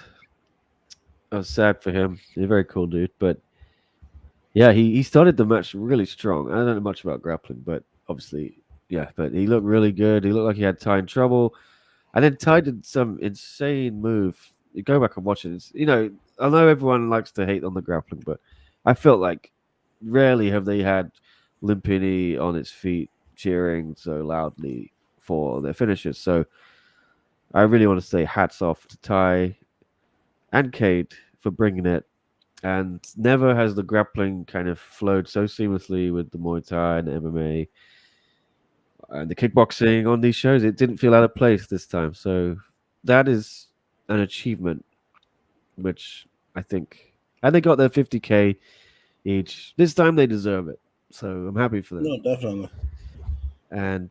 sad for him. He's a very cool dude, but yeah, he started the match really strong. I don't know much about grappling, but obviously, yeah, but he looked really good. He looked like he had Ty in trouble, and then Ty did some insane move. You go back and watch it. It's, I know everyone likes to hate on the grappling, but I felt like rarely have they had Limpini on its feet cheering so loudly for their finishes. So I really want to say hats off to Ty and Cade for bringing it. And never has the grappling kind of flowed so seamlessly with the Muay Thai and the MMA and the kickboxing on these shows. It didn't feel out of place this time. So that is an achievement, which I think. And they got their 50K each. This time they deserve it. So I'm happy for them. No, definitely. And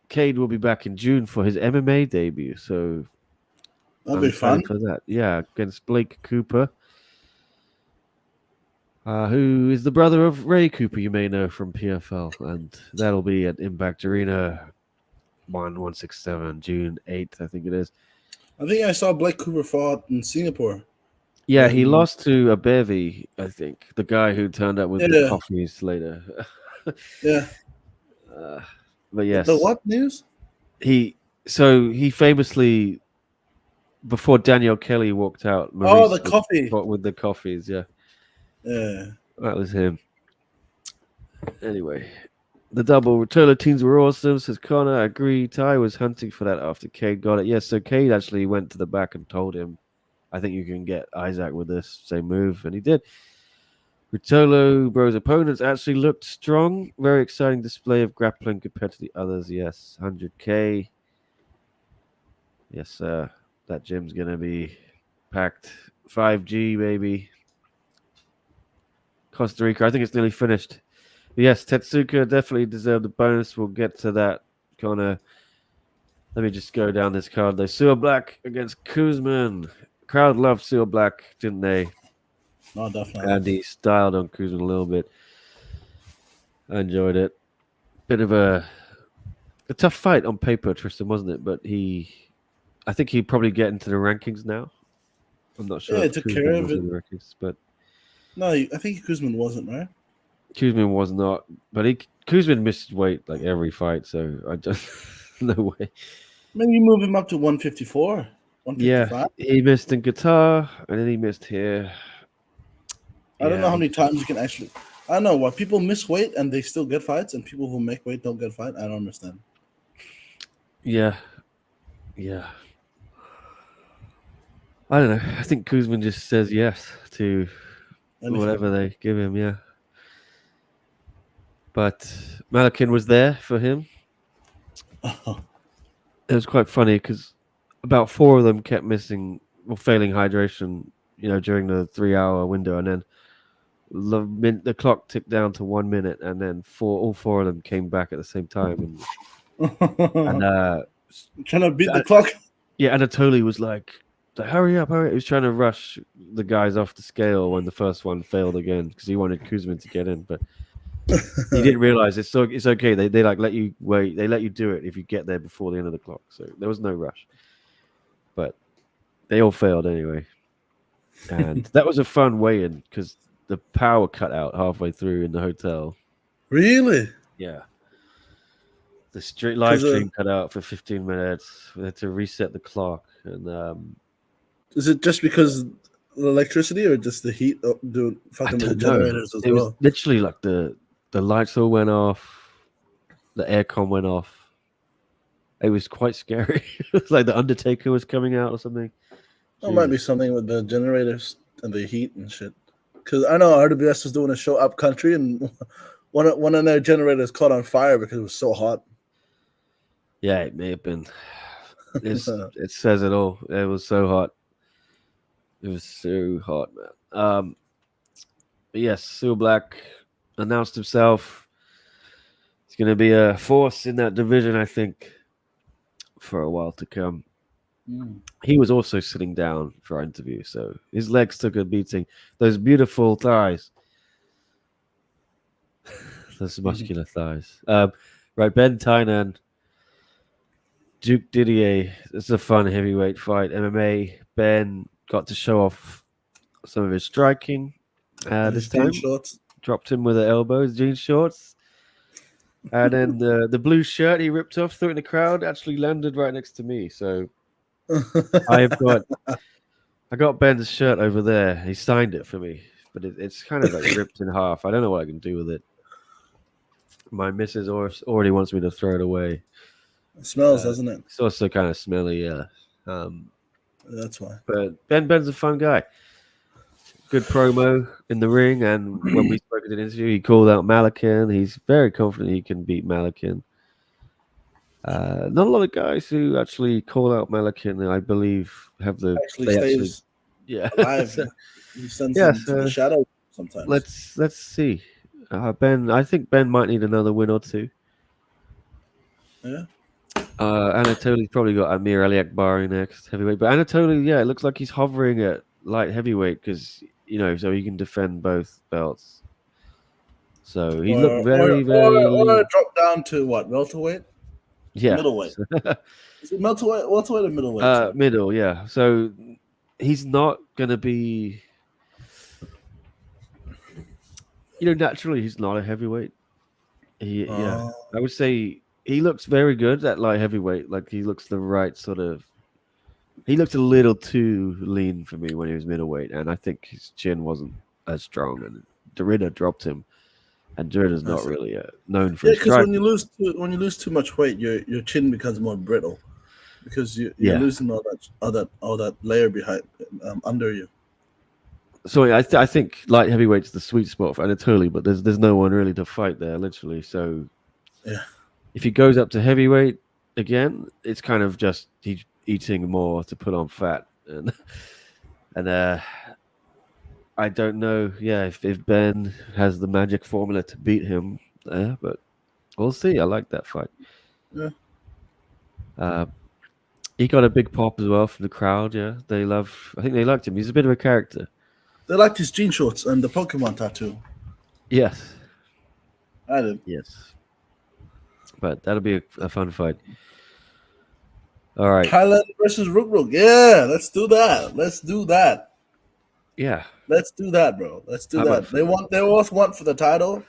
Cade will be back in June for his MMA debut. So That'll I'm be fun. excited for that. Yeah, against Blake Cooper. Who is the brother of Ray Cooper, you may know from PFL, and that'll be at Impact Arena 1167, June 8th, I think it is. I think I saw Blake Cooper fought in Singapore. Yeah, he lost to a bevy, I think, the guy who turned up with the coffees later. Yeah. But yes, The what news? he famously, before Daniel Kelly walked out, Oh, the Maurice coffee. fought with the coffees. Yeah, Yeah. that was him. Anyway, the double Turtle teams were awesome, says Connor. I agree. Ty was hunting for that after Cade got it. Yes, so Cade actually went to the back and told him, I think you can get Isaac with this same move, and he did. Rutolo Bro's opponents actually looked strong. Very exciting display of grappling compared to the others. Yes, 100K. Yes, that gym's going to be packed. 5G, baby. Costa Rica, I think it's nearly finished. Yes, Tetsuka definitely deserved a bonus. We'll get to that. Connor. Let me just go down this card. Though Sewer Black against Kuzman. Crowd loved Sewer Black, didn't they? No, definitely. And he styled on Kuzman a little bit. I enjoyed it. Bit of a tough fight on paper, Tristan, wasn't it? But I think he'd probably get into the rankings now. I'm not sure. Yeah, if took Kuzman care of was it. in the rankings, but No, I think Kuzman wasn't, right? Kuzman was not. But Kuzman missed weight like every fight, so I just no way. Maybe you move him up to 154, Yeah, 155. he missed in Qatar, and then he missed here. I don't know how many times you can actually. I don't know why people miss weight and they still get fights, and people who make weight don't get fight. I don't understand. Yeah. I don't know. I think Kuzman just says yes to whatever they give him. Yeah. But Malakin was there for him. It was quite funny because about 4 of them kept missing or failing hydration, during the 3-hour window, and then the clock ticked down to 1 minute, and then all 4 of them came back at the same time, and trying to beat the clock. Yeah, Anatoly was like, hurry up! He was trying to rush the guys off the scale when the first one failed again because he wanted Kuzman to get in, but he didn't realize it's okay. They like let you wait. They let you do it if you get there before the end of the clock. So there was no rush, but they all failed anyway. And that was a fun weigh-in because the power cut out halfway through in the hotel. Really? Yeah. The live stream cut out for 15 minutes. We had to reset the clock. And is it just because the electricity or just the heat doing fucking with the generators as well? It was literally like the lights all went off, the aircon went off. It was quite scary. It was like the Undertaker was coming out or something. There might be something with the generators and the heat and shit. Because I know RWS was doing a show up country and one of their generators caught on fire because it was so hot. Yeah, it may have been. It says it all. It was so hot. It was so hot, man. But yes, Seal Black announced himself. He's going to be a force in that division, I think, for a while to come. He was also sitting down for our interview, so his legs took a beating. Those beautiful thighs. Those muscular thighs. Right, Ben Tynan, Duke Didier. It's a fun heavyweight fight. MMA. Ben got to show off some of his striking this His jean time. shorts. Dropped him with the elbows, jean shorts. And then the blue shirt he ripped off, threw it in the crowd, actually landed right next to me. So I got Ben's shirt over there. He signed it for me, but it's kind of like ripped in half. I don't know what I can do with it. My missus already wants me to throw it away. It smells, doesn't it? It's also kind of smelly, yeah. That's why. But Ben's a fun guy. Good promo in the ring, and when we spoke in an interview, he called out Malakin. He's very confident he can beat Malakin. Not a lot of guys who actually call out Malakin, I believe, have the Stays alive. So, He sends him to the shadow sometimes. Let's see. Ben, I think Ben might need another win or two. Yeah. Anatoly's probably got Amir Aliakbari next heavyweight, but Anatoly, yeah, it looks like he's hovering at light heavyweight because so he can defend both belts. So he looked very or drop down to what, welterweight? Yeah, middleweight. Is it welterweight or middleweight? Middle, yeah. So he's not gonna be. Naturally, he's not a heavyweight. Yeah, I would say he looks very good at light heavyweight. Like he looks the right sort of. He looked a little too lean for me when he was middleweight, and I think his chin wasn't as strong. And Derrida dropped him, and Derrida's not really known for. Yeah, because when you lose too much weight, your chin becomes more brittle, because you're losing all that layer behind under you. So I think light heavyweight's the sweet spot for Anatoly, but there's no one really to fight there, literally. So yeah, if he goes up to heavyweight again, it's kind of just he's eating more to put on fat, and I don't know, if Ben has the magic formula to beat him there, but we'll see. I like that fight. Yeah. He got a big pop as well from the crowd. Yeah, I think they liked him. He's a bit of a character. They liked his jean shorts and the Pokemon tattoo. Yes. I did. Yes. But that'll be a fun fight. All right. Thailand versus Ruk. Yeah, let's do that. Yeah. Let's do that, bro. Let's do that. They both want for the title.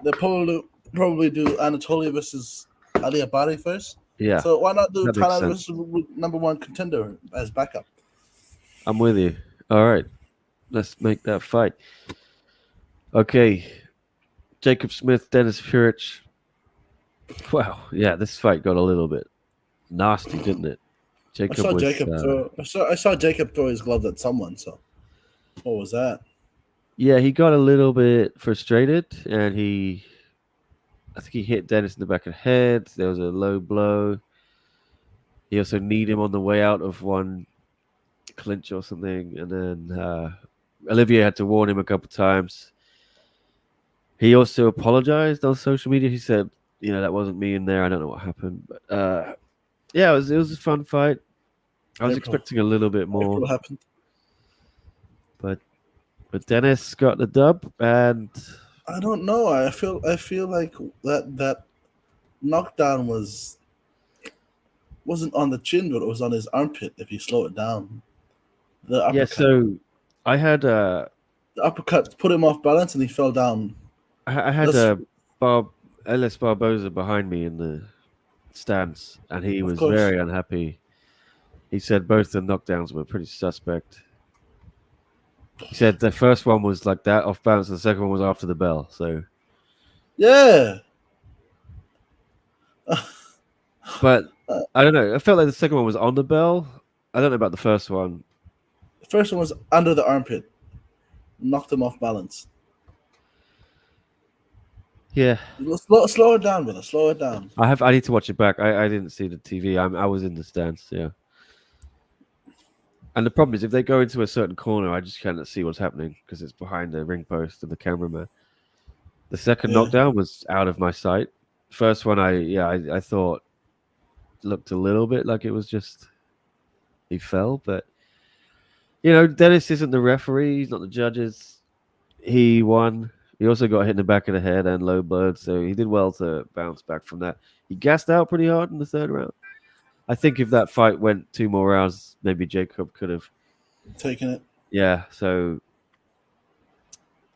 They'll probably do Anatoly versus Aliakbari first. Yeah. So why not do Thailand versus number one contender as backup? I'm with you. All right. Let's make that fight. Okay. Jacob Smith, Dennis Furich. Wow. Yeah, this fight got a little bit nasty, didn't it? I saw Jacob throw his glove at someone. So what was that? Yeah, he got a little bit frustrated, and I think he hit Dennis in the back of the head. There was a low blow. He also kneed him on the way out of one clinch or something, and then Olivier had to warn him a couple of times. He also apologized on social media. He said, that wasn't me in there. I don't know what happened, but yeah, it was a fun fight. I was expecting a little bit more. What happened? But Dennis got the dub, and I don't know. I feel like that knockdown wasn't on the chin, but it was on his armpit. If you slow it down, the uppercut. Yeah. So I had the uppercut put him off balance, and he fell down. I had Ellis Barboza behind me in the stands, and he was very unhappy. He said both the knockdowns were pretty suspect. He said the first one was like that, off balance, and the second one was after the bell. So, yeah. But I don't know. I felt like the second one was on the bell. I don't know about the first one. The first one was under the armpit. Knocked him off balance. Yeah, Slow it down, brother. Slow it down. I need to watch it back. I didn't see the TV. I was in the stands. Yeah. And the problem is, if they go into a certain corner, I just cannot see what's happening because it's behind the ring post and the cameraman. The second Yeah. knockdown was out of my sight. First one, I thought looked a little bit like it was just he fell, but Dennis isn't the referee. He's not the judges. He won. He also got hit in the back of the head and low blood, so he did well to bounce back from that. He gassed out pretty hard in the third round. I think if that fight went 2 more rounds, maybe Jacob could have Taking it. Yeah, so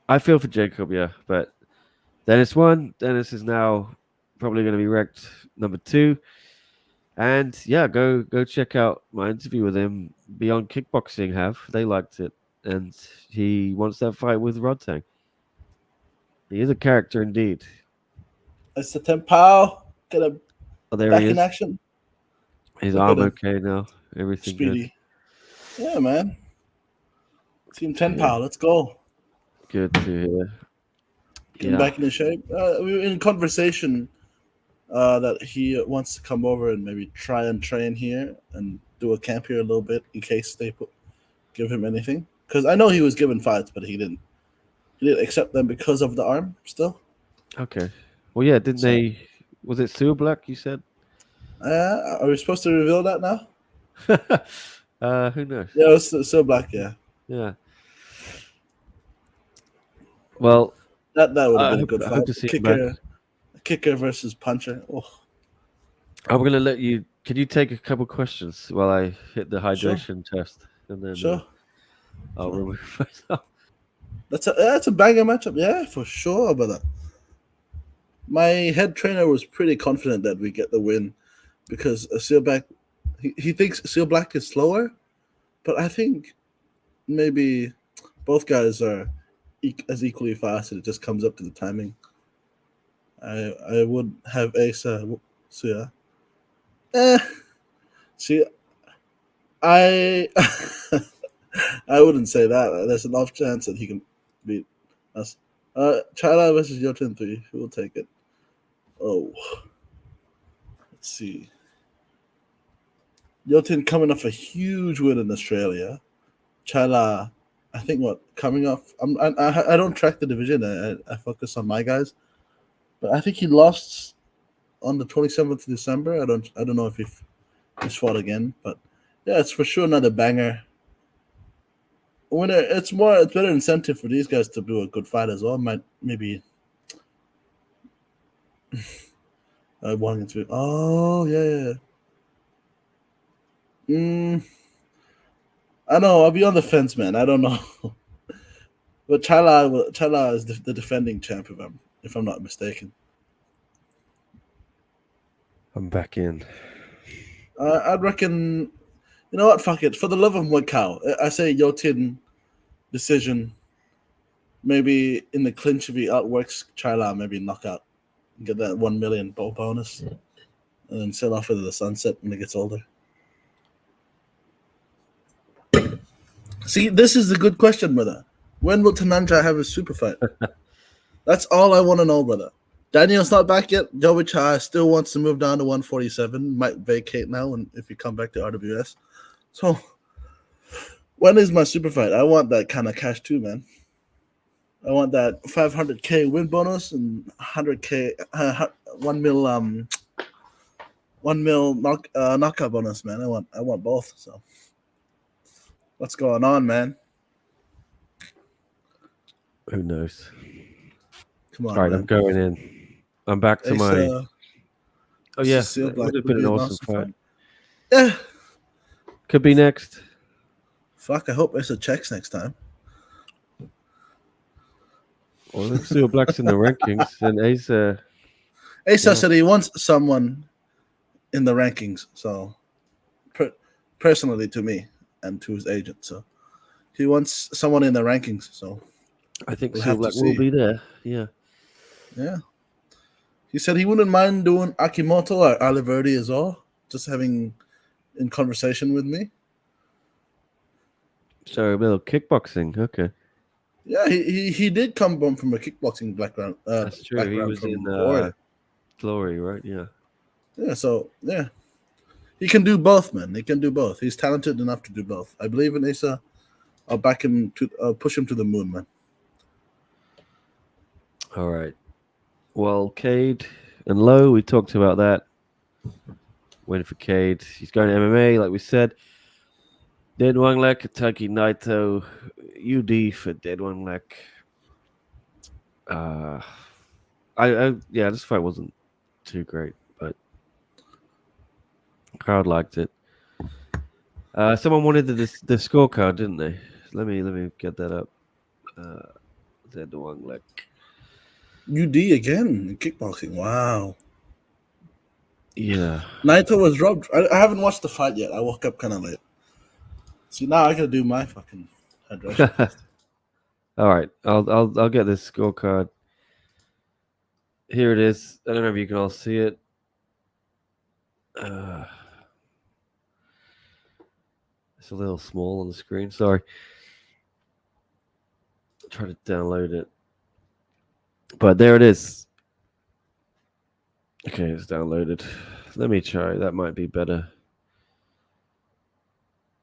I feel for Jacob, yeah, but Dennis won. Dennis is now probably going to be ranked number 2. And yeah, go check out my interview with him. Beyond Kickboxing they liked it, and he wants that fight with Rodtang. He is a character indeed. It's the 10 pow. Get him There back he is. in action. His Look arm at him. okay now. Everything Speedy. Yeah, man. Team 10 pow. Let's go. good. Good to hear. Get him back into shape. We were in conversation that he wants to come over and maybe try and train here and do a camp here a little bit in case they give him anything. Because I know he was given fights, but he didn't accept them because of the arm still. Okay. Well, yeah, didn't they? Was it Sewer Black, you said? Are we supposed to reveal that now? Who knows? Yeah, it was Sewer Black, yeah. Yeah. Well, that would have been a good fight. To see Kicker versus puncher. Oh. I'm going to let you. Can you take a couple questions while I hit the hydration test? And then sure. I'll remove myself. That's a banger matchup. Yeah, for sure, brother. My head trainer was pretty confident that we get the win because Seal Black, he thinks Seal Black is slower, but I think maybe both guys are as equally fast, and it just comes up to the timing. I would have Asa. So yeah. See, I wouldn't say that. There's an off chance that he can beat us. China versus Yotin 3. Who will take it? Oh. Let's see. Yotin coming off a huge win in Australia. Chala, I think coming off. I don't track the division. I focus on my guys, but I think he lost on the 27th of December. I don't know if he's fought again, but yeah, it's for sure another banger. Winner. It's better incentive for these guys to do a good fight as well. Maybe. One and two. Oh yeah. I know. I'll be on the fence, man. I don't know. But Chala is the defending champ, if I'm not mistaken. I'm back in. I'd reckon. You know what? Fuck it. For the love of Macau, I say Yotin decision. Maybe in the clinch if he outworks Chala, maybe knockout. Get that 1 million bonus. And then sail off into the sunset when he gets older. See, this is a good question, brother. When will Tananja have his super fight? That's all I want to know, brother. Daniel's not back yet. Joe still wants to move down to 147. Might vacate now if you come back to RWS. So, when is my super fight? I want that kind of cash too, man. I want that 500K win bonus and 100K, 1 mil knockout bonus, man. I want both. So, what's going on, man? Who knows? Come on. All right, man. I'm going in. I'm back to my. Oh yeah, it would have been an awesome fight. Yeah, could be next. Fuck! I hope Asa checks next time. Well, let's see what Black's in the rankings. And Asa said he wants someone in the rankings. So, personally to me and to his agent, so he wants someone in the rankings. So, I think Black will be there. Yeah. Yeah. He said he wouldn't mind doing Akimoto or Aliverdi as well, just having in conversation with me. So a little kickboxing, okay. Yeah, he did come from a kickboxing That's true. He was in from Warrior. Glory, right? Yeah. Yeah, so yeah, he can do both, man. He can do both. He's talented enough to do both. I believe in Asa. I'll back him to push him to the moon, man. All right. Well, Cade and Lowe, we talked about that. Win for Cade. He's going to MMA, like we said. Dead One Lek, Kentucky Naito, UD for Dead One Lek. Yeah, this fight wasn't too great, but the crowd liked it. Someone wanted the scorecard, didn't they? Let me get that up. Dead One Lek. UD again in kickboxing. Wow. Yeah. Naito was robbed. I haven't watched the fight yet. I woke up kind of late. See, now I gotta do my fucking hydration test. All right, I'll get this scorecard. Here it is. I don't know if you can all see it. It's a little small on the screen. Sorry. Try to download it. But there it is. Okay, it's downloaded. Let me try. That might be better.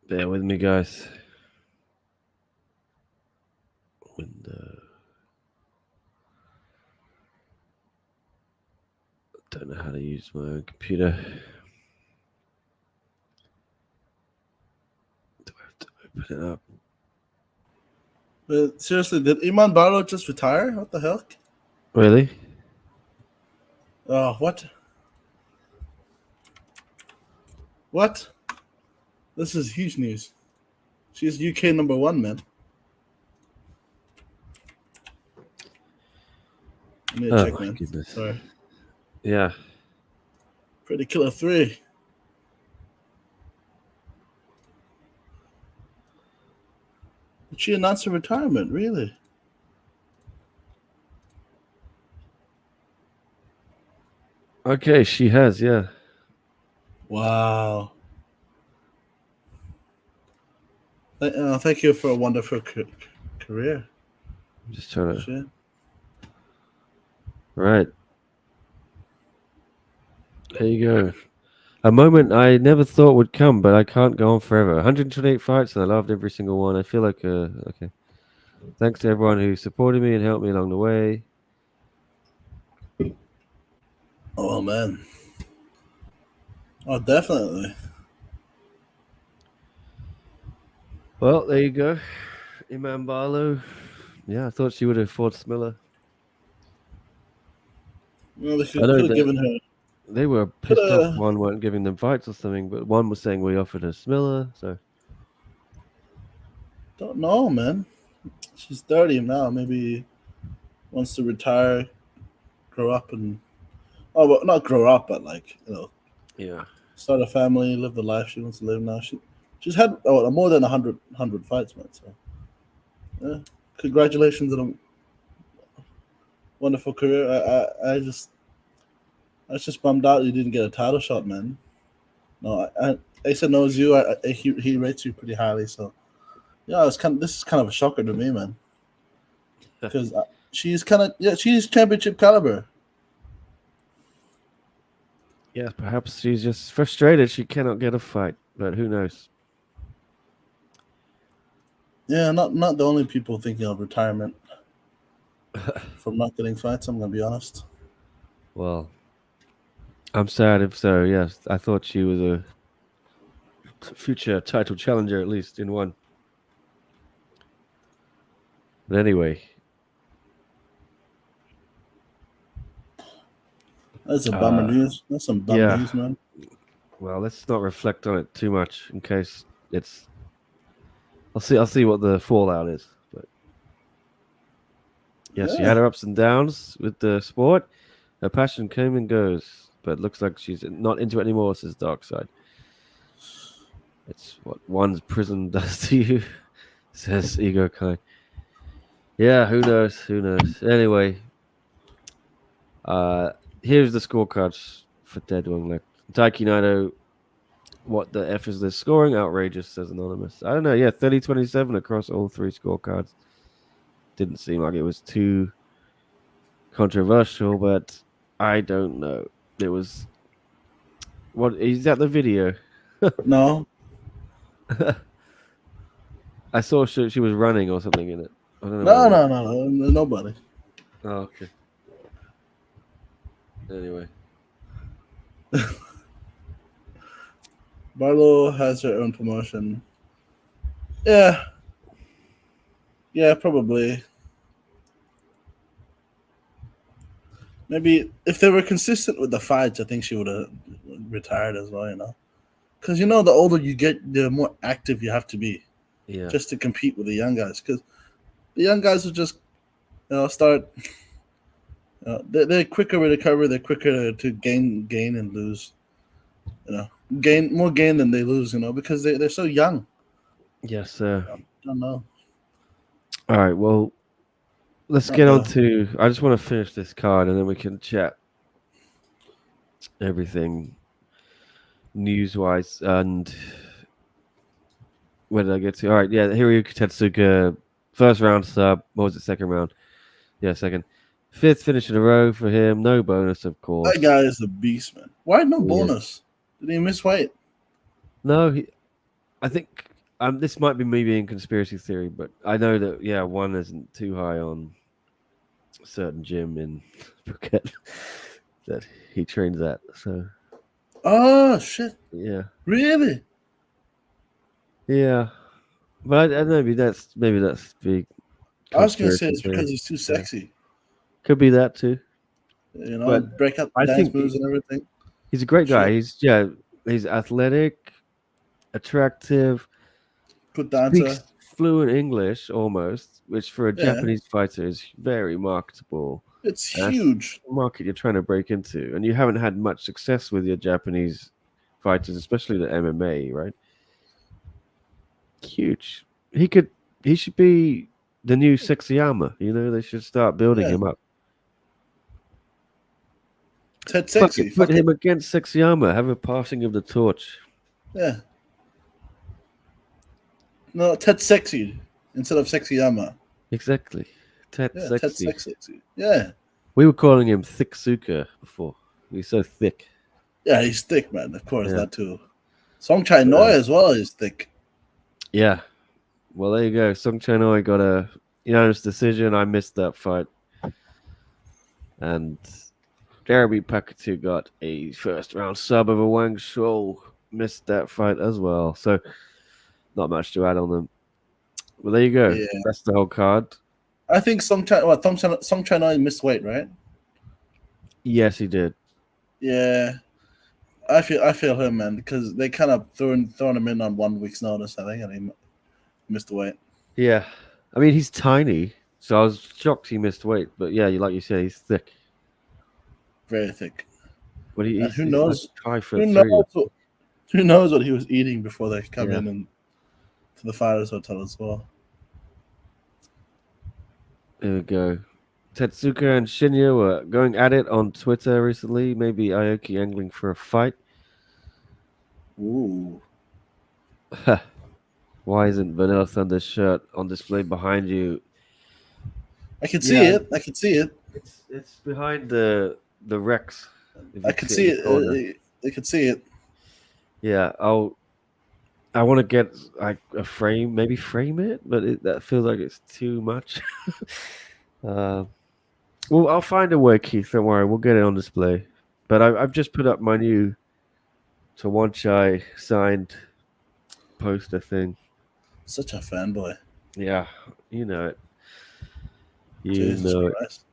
Bear with me, guys. Window. Don't know how to use my own computer. Do I have to open it up? But seriously, did Iman Barlow just retire? What the heck? Really? Oh, what? What? This is huge news. She's UK #1, man. I need to check, man. Goodness. Sorry. Yeah. Pretty Killer 3. Did she announced her retirement? Really? Okay, she has, yeah. Wow. Thank you for a wonderful career. I'm just trying to. Shit. Right. There you go. A moment I never thought would come, but I can't go on forever. 128 fights, and I loved every single one. I feel like, okay. Thanks to everyone who supported me and helped me along the way. Oh, man. Oh, definitely. Well, there you go. Iman Barlow. Yeah, I thought she would have fought Smiller. Well, they could have given her. They were pissed off one weren't giving them fights or something, but one was saying we offered her Smiller, so. Don't know, man. She's 30 now. Maybe wants to retire, grow up, and well, not grow up, but like Yeah. start a family, live the life she wants to live now. She's had more than 100 fights, man. So yeah, congratulations on a wonderful career. I was just bummed out you didn't get a title shot, man. No, Asa knows you. He rates you pretty highly, so yeah, this is kind of a shocker to me, man. Because she's championship caliber. Yeah, perhaps she's just frustrated she cannot get a fight, but who knows? Yeah, not the only people thinking of retirement from not getting fights. I'm gonna be honest. Well, I'm sad if so. Yes, I thought she was a future title challenger at least in one. But anyway, That's a bummer news. That's some bummer news, man. Well, let's not reflect on it too much in case it's. I'll see what the fallout is. But yes, she had her ups and downs with the sport. Her passion came and goes, but looks like she's not into it anymore, says Darkside. It's what one's prison does to you, says Ego Kai. Yeah, who knows? Who knows? Anyway, here's the scorecards for Dead One Lek. Taiki Naito, what the F is this scoring? Outrageous, says Anonymous. I don't know. Yeah, 30-27 across all three scorecards. didn't seem like it was too controversial, but I don't know. It was what is that the video? No, I saw she was running or something in it. I don't know what no, it was. no, no, no, nobody. Oh, okay. Anyway, Barlow has her own promotion. Yeah, yeah, probably. Maybe if they were consistent with the fights, I think she would have retired as well. Because the older you get, the more active you have to be yeah, just to compete with the young guys. Because the young guys will just start. They're quicker to recover. They're quicker to gain and lose. Gain than they lose. Because they're so young. yes, sir. I don't know. All right, well, let's Not get on the to. I just want to finish this card and then we can chat everything news wise. And where did I get to? All right, yeah, Hiroyuki Tetsuga, first round sub. What was it? Second round? Yeah, second. Fifth finish in a row for him. No bonus, of that course. guy is a beast, man. Why no Yeah. bonus? Did he miss weight? No, I think this might be me being conspiracy theory, but I know that one isn't too high on a certain gym in Phuket that he trains at. So Oh shit! yeah, Really? yeah, but I don't know. Maybe that's big I was gonna say conspiracy it's because theory. he's too Yeah, sexy. could be that too. But Break out I the dance think moves and everything. he's a great guy. Shit, He's athletic, attractive, good dancer. speaks fluent English almost, which for a Yeah, Japanese fighter is very marketable. it's And that's huge. the market you're trying to break into, and you haven't had much success with your Japanese fighters, especially the MMA, right? Huge. He could. He should be the new Sexyama. They should start building Yeah, him up. Ted Fuck sexy. it. Put Fuck it. him against Sexyama. Have a passing of the torch. Yeah. No, Ted sexy instead of sexy Yama. Exactly. Ted Yeah, Ted sexy. sexy. Yeah. We were calling him Thick Suka before. He's so thick. Yeah, he's thick, man. Of course, Yeah. that too. Song Chai Noi as well is thick. Yeah. Well, there you go. Sung Chanoi got a unanimous decision. I missed that fight. And Jeremy Pakatu got a first round sub of a Wang Shou. Missed that fight as well. So, not much to add on them. Well, there you go. Yeah. That's the whole card. I think Song Chai Noi missed weight, right? Yes, he did. Yeah. I feel him, man, because they kind of thrown him in on 1 week's notice, I think, and he missed the weight. Yeah. I mean, he's tiny. So I was shocked he missed weight. But yeah, like you said, he's thick. Very thick. But And who he's knows? like 5'3". Who knows what he was eating before they come Yeah. in and to the fighters' hotel as well. There we go. Tetsuka and Shinya were going at it on Twitter recently. Maybe Aoki angling for a fight. Ooh. Why isn't Vanilla Thunder's shirt on display behind you? I can see it. I can see it. It's behind the Rex. I can see it. I can see it. Yeah, I want to get like a frame, maybe frame it, but that feels like it's too much. Well, I'll find a way, Keith. Don't worry, we'll get it on display. But I've just put up my new Tawanchai signed poster thing. Such a fanboy. Yeah, you know it. You Jesus know Christ.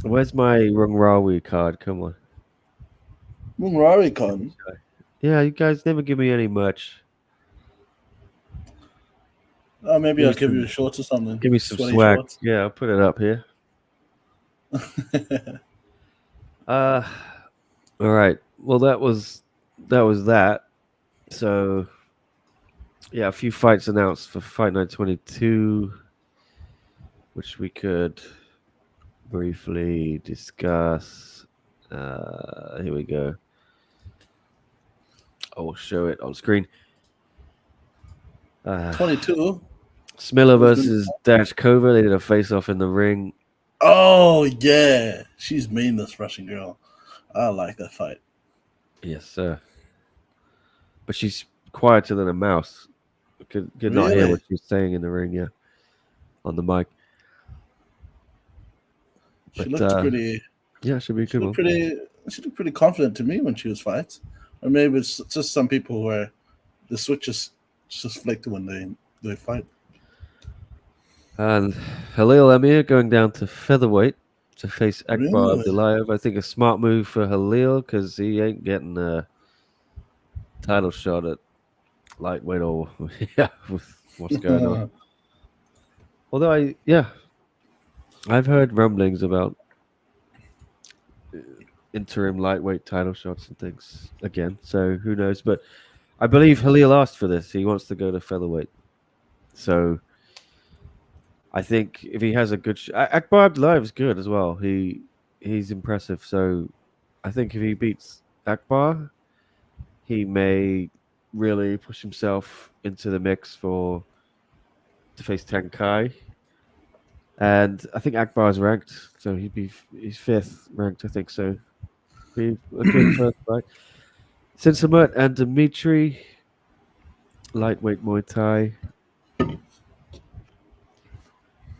it. Where's my Rungраwi card? Come on. Mungari con. Yeah, you guys never give me any merch. Oh, maybe Give I'll me give some- you shorts or something. Give me some Sweaty swag. shorts. Yeah, I'll put it up here. All right. Well, that was that. So, yeah, a few fights announced for Fight Night 22, which we could briefly discuss. Here we go. I will show it on screen. 22. Smiller Who's been? versus Dashkova. They did a face-off in the ring. Oh yeah, she's mean, this Russian girl. I like that fight. Yes, sir. But she's quieter than a mouse. Could not hear what Really? she's saying in the ring, yeah, on the mic. She But looked pretty. yeah, it should be a She good looked one. pretty. She looked pretty confident to me when she was fights. Or maybe it's just some people where the switches just flick when they fight. And Halil Emir going down to featherweight to face Akbar Really? Abdullayev. I think a smart move for Halil because he ain't getting a title shot at lightweight or yeah, with what's going on. Although I've heard rumblings about interim lightweight title shots and things again. So who knows? But I believe Halil asked for this. He wants to go to featherweight. So I think if he has a good Akbar Abdullayev is good as well. He's impressive. So I think if he beats Akbar, he may really push himself into the mix to face Tenkai. And I think Akbar is ranked, so he's fifth ranked. I think so. Be a good first fight. Sinsamet and Dimitri, lightweight Muay Thai.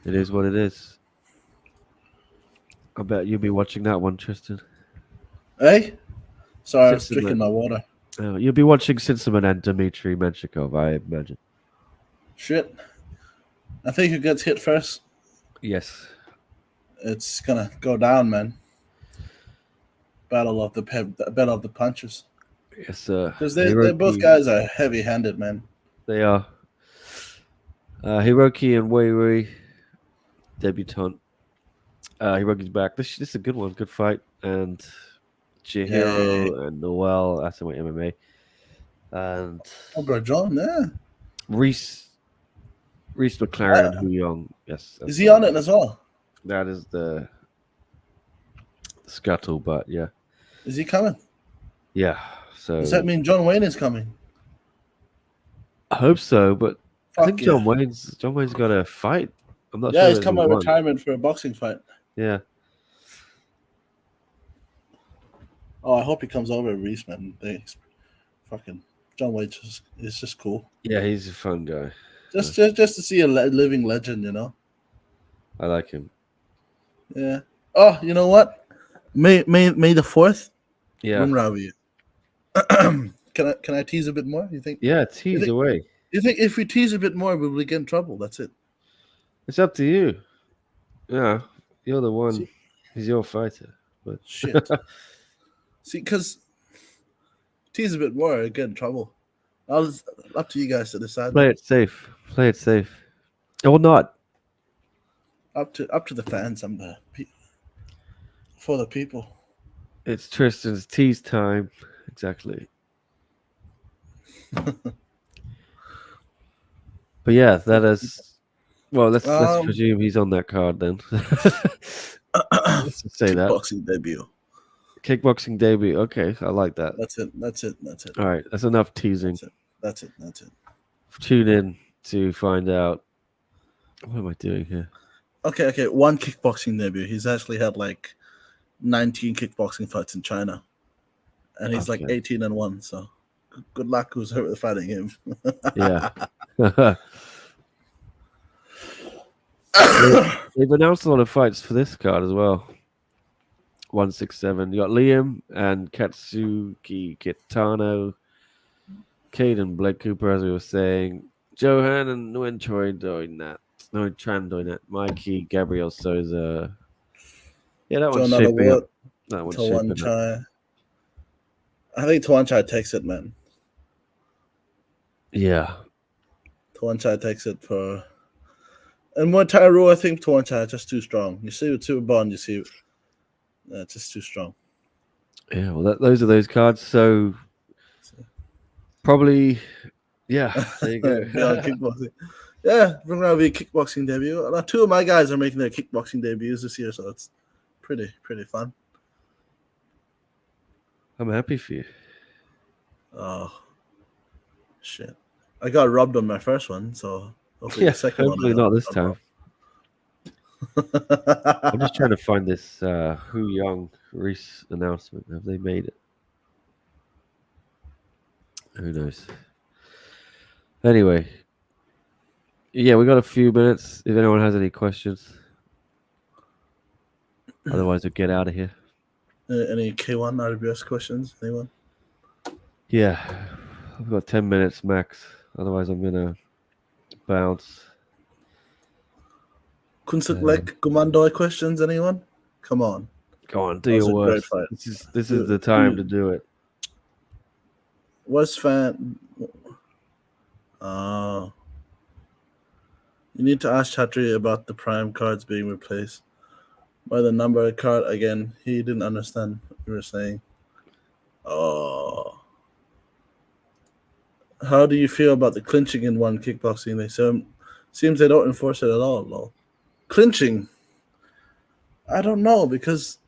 It is what it is. I bet you'll be watching that one, Tristan. Hey, sorry, I was Sinsamet. drinking my water. You'll be watching Sinsamet and Dmitry Menshikov, I imagine. Shit. I think who gets hit first, Yes. it's gonna go down, man. Battle of the punches. Yes, sir. Because they both guys are heavy-handed, man. They are. Hiroki and Wei Wei, debutant. Hiroki's back. This is a good one. Good fight. And Chihiro and Noel, Atomweight MMA. And Oh, bro, John, yeah. Reese McLaren, Hu Young. Yes. Is he on it as well? That is the scuttle, but yeah. Is he coming? Yeah. So Does that mean John Wayne is coming? I hope so, but I think Fuck John Wayne's got a fight. I'm not sure. Yeah, he's come out of retirement for a boxing fight. Yeah. Oh, I hope he comes over, Reese, man. Thanks. Fucking John Wayne is just cool. Yeah, he's a fun guy. Just to see a living legend, you know. I like him. Yeah. Oh, you know what? May the 4th. Yeah. Ring Ravi. Can I tease a bit more? You think? Yeah, tease away. You think if we tease a bit more, will we get in trouble? That's it. It's up to you. Yeah, you're the one. He's your fighter. But shit. See, because tease a bit more, I get in trouble. Up to you guys to decide. Play it safe. Play it safe, or not. Up to the fans. I'm for the people. It's Tristan's tease time. Exactly. But yeah, that is. Well, let's presume he's on that card then. Let's just say that. Kickboxing debut. Kickboxing debut. Okay, I like that. That's it. All right, that's enough teasing. That's it. Tune in to find out. What am I doing here? Okay. One kickboxing debut. He's actually had like 19 kickboxing fights in China, and he's like 18-1. So good luck who's fighting him. Yeah. They've announced a lot of fights for this card as well. 167. You got Liam and Katsuki Kitano, Caden Blake Cooper, as we were saying, Johan and Nguyen Choi doing that. No, Tran doing that. Mikey, Gabriel Souza. Yeah, that one's shaping up. That one's shaping up. I think Tawanchai takes it, man. Yeah. Tawanchai takes it for. And Muay Thai rule, I think Tawanchai is just too strong. You see with Super Bond, you see just too strong. Yeah, well, those are those cards. So probably, yeah, there you go. Kickboxing. Yeah, we're going to be a kickboxing debut. Two of my guys are making their kickboxing debuts this year, so it's pretty fun. I'm happy for you. Oh, shit. I got robbed on my first one, so Hopefully Yeah, the second one. hopefully not this time. I'm just trying to. to find this Hu Young Reese announcement. Have they made it? Who knows? Anyway, yeah, we got a few minutes. If anyone has any questions, otherwise we'll get out of here. Any K1 RWS questions? Anyone? Yeah, I've got 10 minutes max. Otherwise, I'm gonna bounce. Kunsutlek Gumandoi questions? Anyone? Come on. Go on, do That was your a great worst. fight. This is the time to do it. West fan. You need to ask Chatri about the prime cards being replaced by the number card again. He didn't understand what you were saying. Oh. How do you feel about the clinching in one kickboxing? Seems they don't enforce it at all. No. Clinching. I don't know because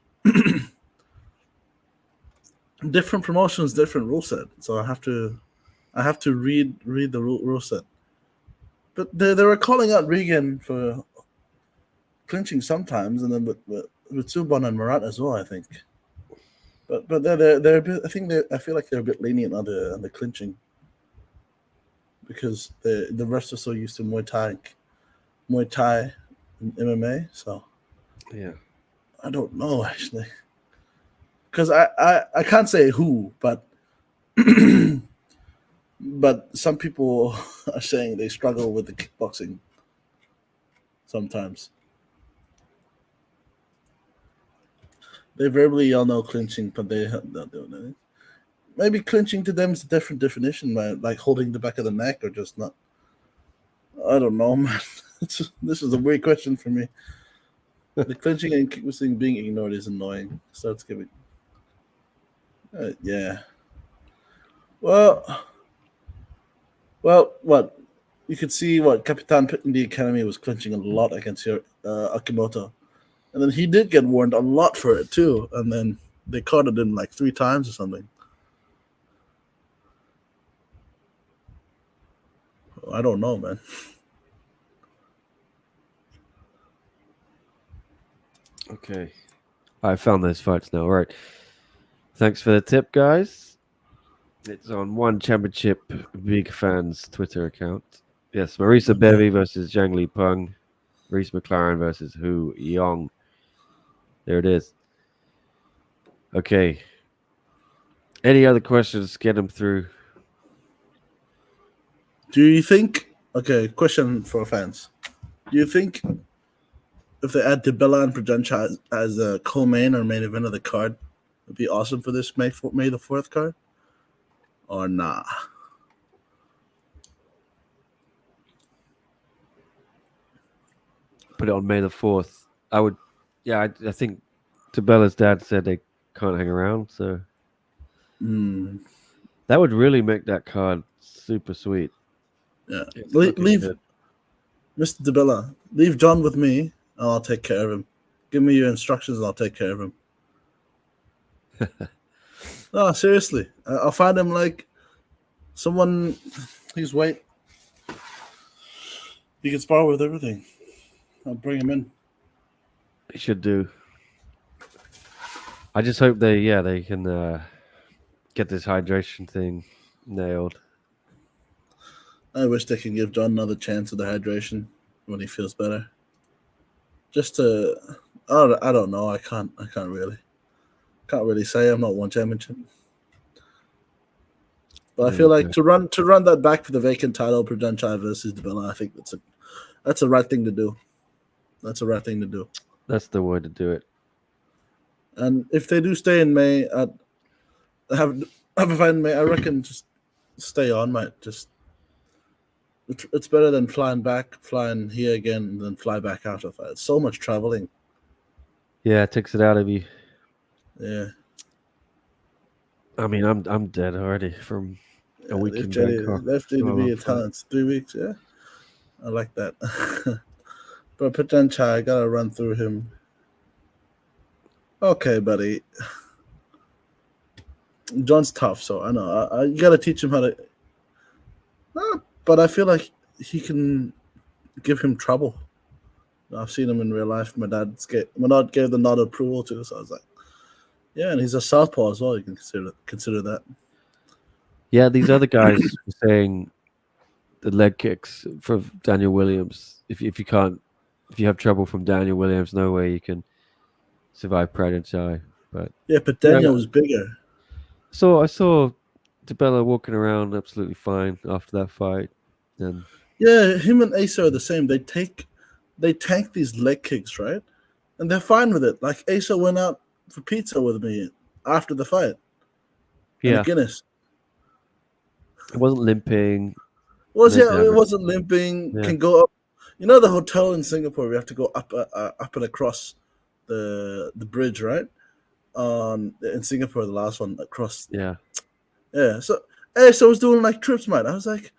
different promotions, different rule set. So I have to read the rule set. But they were calling out Regan for clinching sometimes, and then with Subban and Marat as well, I think. But they're a bit. I feel like they're a bit lenient on the clinching because the rest are so used to Muay Thai, and MMA. So Yeah. I don't know actually, because I can't say who, but but some people are saying they struggle with the kickboxing sometimes. They verbally all know clinching, but they don't do anything. Maybe clinching to them is a different definition, like holding the back of the neck or just not. I don't know, man. This is a weird question for me. The clinching and kickboxing being ignored is annoying. Starts giving. Yeah. Well, what? You could see what Capitan in the academy was clinching a lot against Akimoto. And then he did get warned a lot for it too. And then they caught it in like 3 times or something. I don't know, man. Okay. I found those fights now. All right. Thanks for the tip, guys. It's on One Championship Big Fans Twitter account. Yes, Marisa Bevy versus Zhang Li Peng. Reese McLaren versus Hu Yong. There it is. Okay. Any other questions? Get them through. Do you think? Okay, question for fans. Do you think if they add DiBella and Prajancha as a co-main or main event of the card, would be awesome for this May the 4th card? Or nah? Put it on May the 4th. I would, yeah, I think Tabella's dad said they can't hang around, so that would really make that card super sweet. Yeah. Leave good. Mr. DiBella. Leave John with me, and I'll take care of him. Give me your instructions, and I'll take care of him. No, seriously. I'll find him like someone his weight. He can spar with everything. I'll bring him in. They should do. I just hope they can get this hydration thing nailed. I wish they can give John another chance of the hydration when he feels better. Just to, I don't know. I can't really say. I'm not one championship. But I feel like to run that back for the vacant title, Prajancha versus DiBella, I think that's a right thing to do. That's the right thing to do. That's the way to do it. And if they do stay in May, have a fight in May, I reckon just stay on, mate. Just it's better than flying here again, and then fly back out of it. It's so much traveling. Yeah, it takes it out of you. Yeah. I mean, I'm dead already from a week in Bangkok. Left to be a talent. 3 weeks, yeah. I like that. But Prajancha, I gotta run through him. Okay, buddy. John's tough, so I know. You gotta teach him how to. No, but I feel like he can give him trouble. I've seen him in real life. My dad gave the nod of approval to, so I was like, yeah, and he's a southpaw as well. You can consider that. Yeah, these other guys were saying the leg kicks for Daniel Williams. If you have trouble from Daniel Williams, no way you can survive Pride and Shy. But Yeah, but yeah, Daniel was bigger. so I saw DeBella walking around absolutely fine after that fight, and Yeah, him and Asa are the same. They tank these leg kicks, right? And they're fine with it. Like Asa went out for pizza with me after the fight and a yeah, Guinness. it wasn't limping. It wasn't limping. Yeah, Can go up. You know the hotel in Singapore. We have to go up and across the bridge, right? In Singapore, the last one across. yeah, Yeah. So Asa was doing like trips, man. I was like,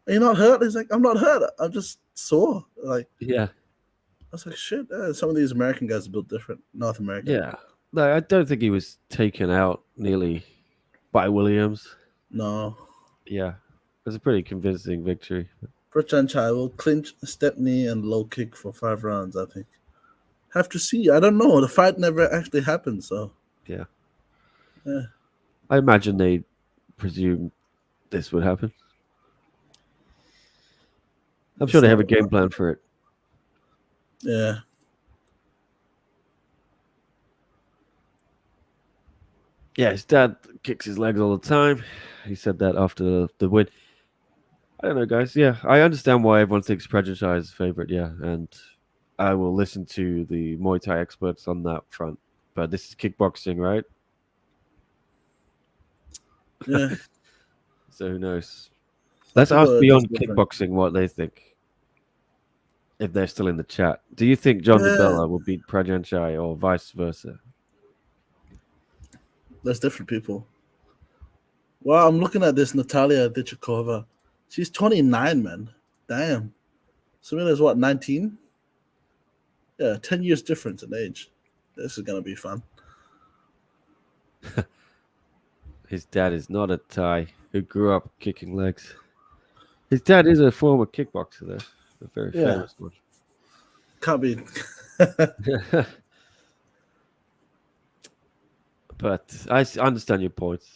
"Are you not hurt?" He's like, "I'm not hurt. I'm just sore." Like yeah, I was like, "Shit." Some of these American guys are built different. North American. yeah. No, I don't think he was taken out nearly by Williams. No. Yeah, it was a pretty convincing victory. Prachanchai will clinch, step knee, and low kick for 5 rounds, I think. Have to see. I don't know. The fight never actually happened, so. Yeah. Yeah. I imagine they presume this would happen. I'm sure they have a game plan for it. Yeah. Yeah, his dad kicks his legs all the time. He said that after the win. I don't know, guys. Yeah, I understand why everyone thinks Prajachai is favorite. Yeah, and I will listen to the Muay Thai experts on that front. But this is kickboxing, right? Yeah. So who knows? Let's ask Beyond Kickboxing what they think. If they're still in the chat, do you think John DeBella will beat Prajachai or vice versa? There's different people. Well, I'm looking at this Natalia Dichakova. She's 29, man. Damn. Samila's what, 19? Yeah, 10 years difference in age. This is going to be fun. His dad is not a Thai who grew up kicking legs. His dad is a former kickboxer, though. A very famous one. Can't be. But I understand your points.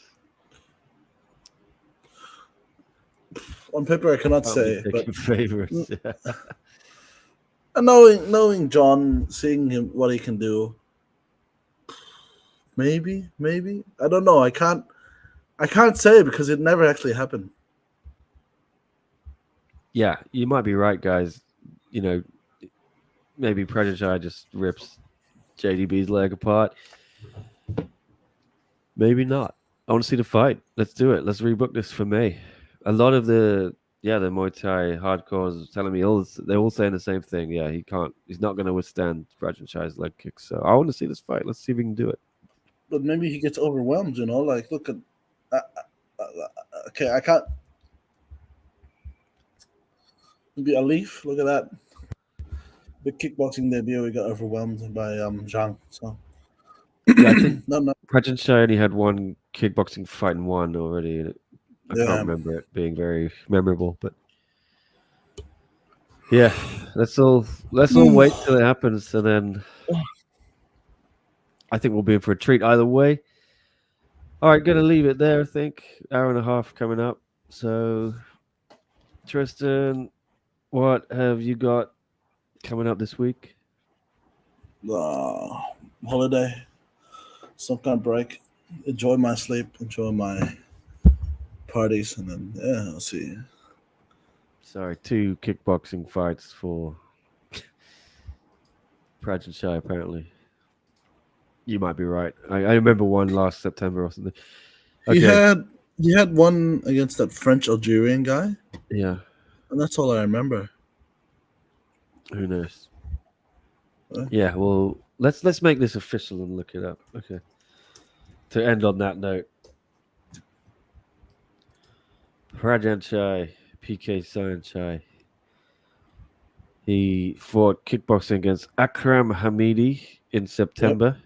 On paper, I cannot say. But favorites. And knowing John, seeing him, what he can do, maybe I don't know. I can't say because it never actually happened. Yeah, you might be right, guys. You know, maybe Prajachai just rips JDB's leg apart. Maybe not. I want to see the fight. Let's do it. Let's rebook this for May. A lot of the Muay Thai hardcores telling me they're all saying the same thing. Yeah, he's not going to withstand Prajachai's leg kicks. So I want to see this fight. Let's see if we can do it. But maybe he gets overwhelmed, you know? Like, look at... okay, I can't... Maybe a leaf. Look at that. The kickboxing debut, we got overwhelmed by Zhang. So... Yeah, I think no. Prajachai only had one kickboxing fight and won already. I can't remember it being very memorable, but yeah, let's all wait till it happens, and then I think we'll be in for a treat either way. All right, gonna leave it there. I think hour and a half coming up. So, Tristan, what have you got coming up this week? Holiday, some kind of break. Enjoy my sleep. Enjoy my parties, and then I'll see. Sorry, 2 kickboxing fights for Prajachai, apparently. You might be right. I remember one last September or something. Okay. He had one against that French Algerian guy. Yeah. And that's all I remember. Who knows? Yeah, well, let's make this official and look it up. Okay. To end on that note. Prajachai, PK Sayanchai. He fought kickboxing against Akram Hamidi in September. Yep.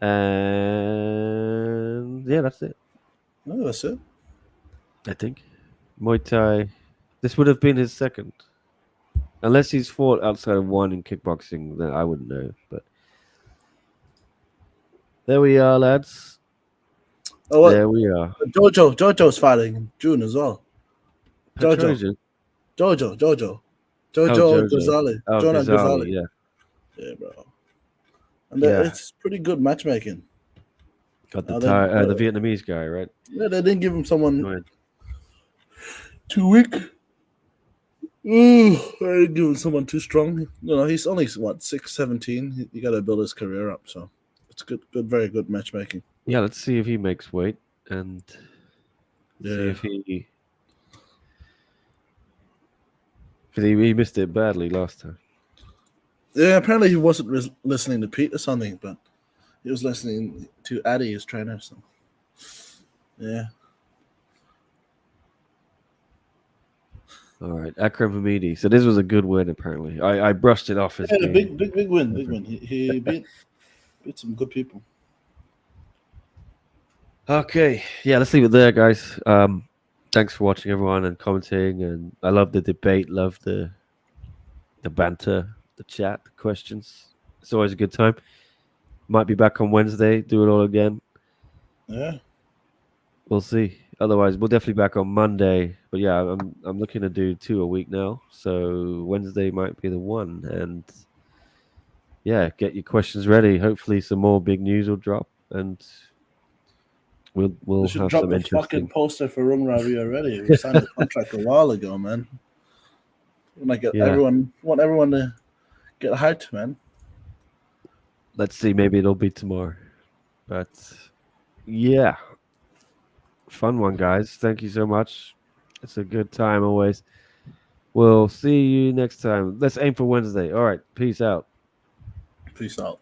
And yeah, that's it. Oh, that's it. I think. Muay Thai. This would have been his second. Unless he's fought outside of one in kickboxing, then I wouldn't know. But there we are, lads. Oh, what? There we are. Jojo's fighting in June as well. Jojo, Petrosian. Jojo, Oh, Jojo Jojo. Ghazali, Oh, Jonah Ghazali. Ghazali. Yeah. Yeah, bro. And Yeah. it's pretty good matchmaking. Got the They, the Vietnamese guy, right? yeah, they didn't give him someone Joined. too weak. Ooh, they didn't give him someone too strong. You know, he's only what 6'17". You got to build his career up, so it's good, very good matchmaking. Yeah, let's see if he makes weight and see Yeah, if he. Because he missed it badly last time. yeah. Apparently, he wasn't listening to Pete or something, but he was listening to Addy, his trainer. So, yeah. All right, Akram Hamidi. So this was a good win, apparently. I brushed it off as Yeah, being big win. He beat some good people. okay. Yeah, let's leave it there, guys. Thanks for watching, everyone, and commenting. And I love the debate, love the banter, the chat, the questions. It's always a good time. Might be back on Wednesday. Do it all again. Yeah. We'll see. Otherwise, we'll definitely back on Monday. But yeah, I'm looking to do 2 a week now. So Wednesday might be the one. And yeah, get your questions ready. Hopefully, some more big news will drop, and we'll We should have drop some the interesting. fucking poster for Rum Ravi already. We signed the contract a while ago, man. Want everyone to get hyped, man. Let's see. Maybe it'll be tomorrow. But yeah, fun one, guys. Thank you so much. It's a good time always. We'll see you next time. Let's aim for Wednesday. All right. Peace out. Peace out.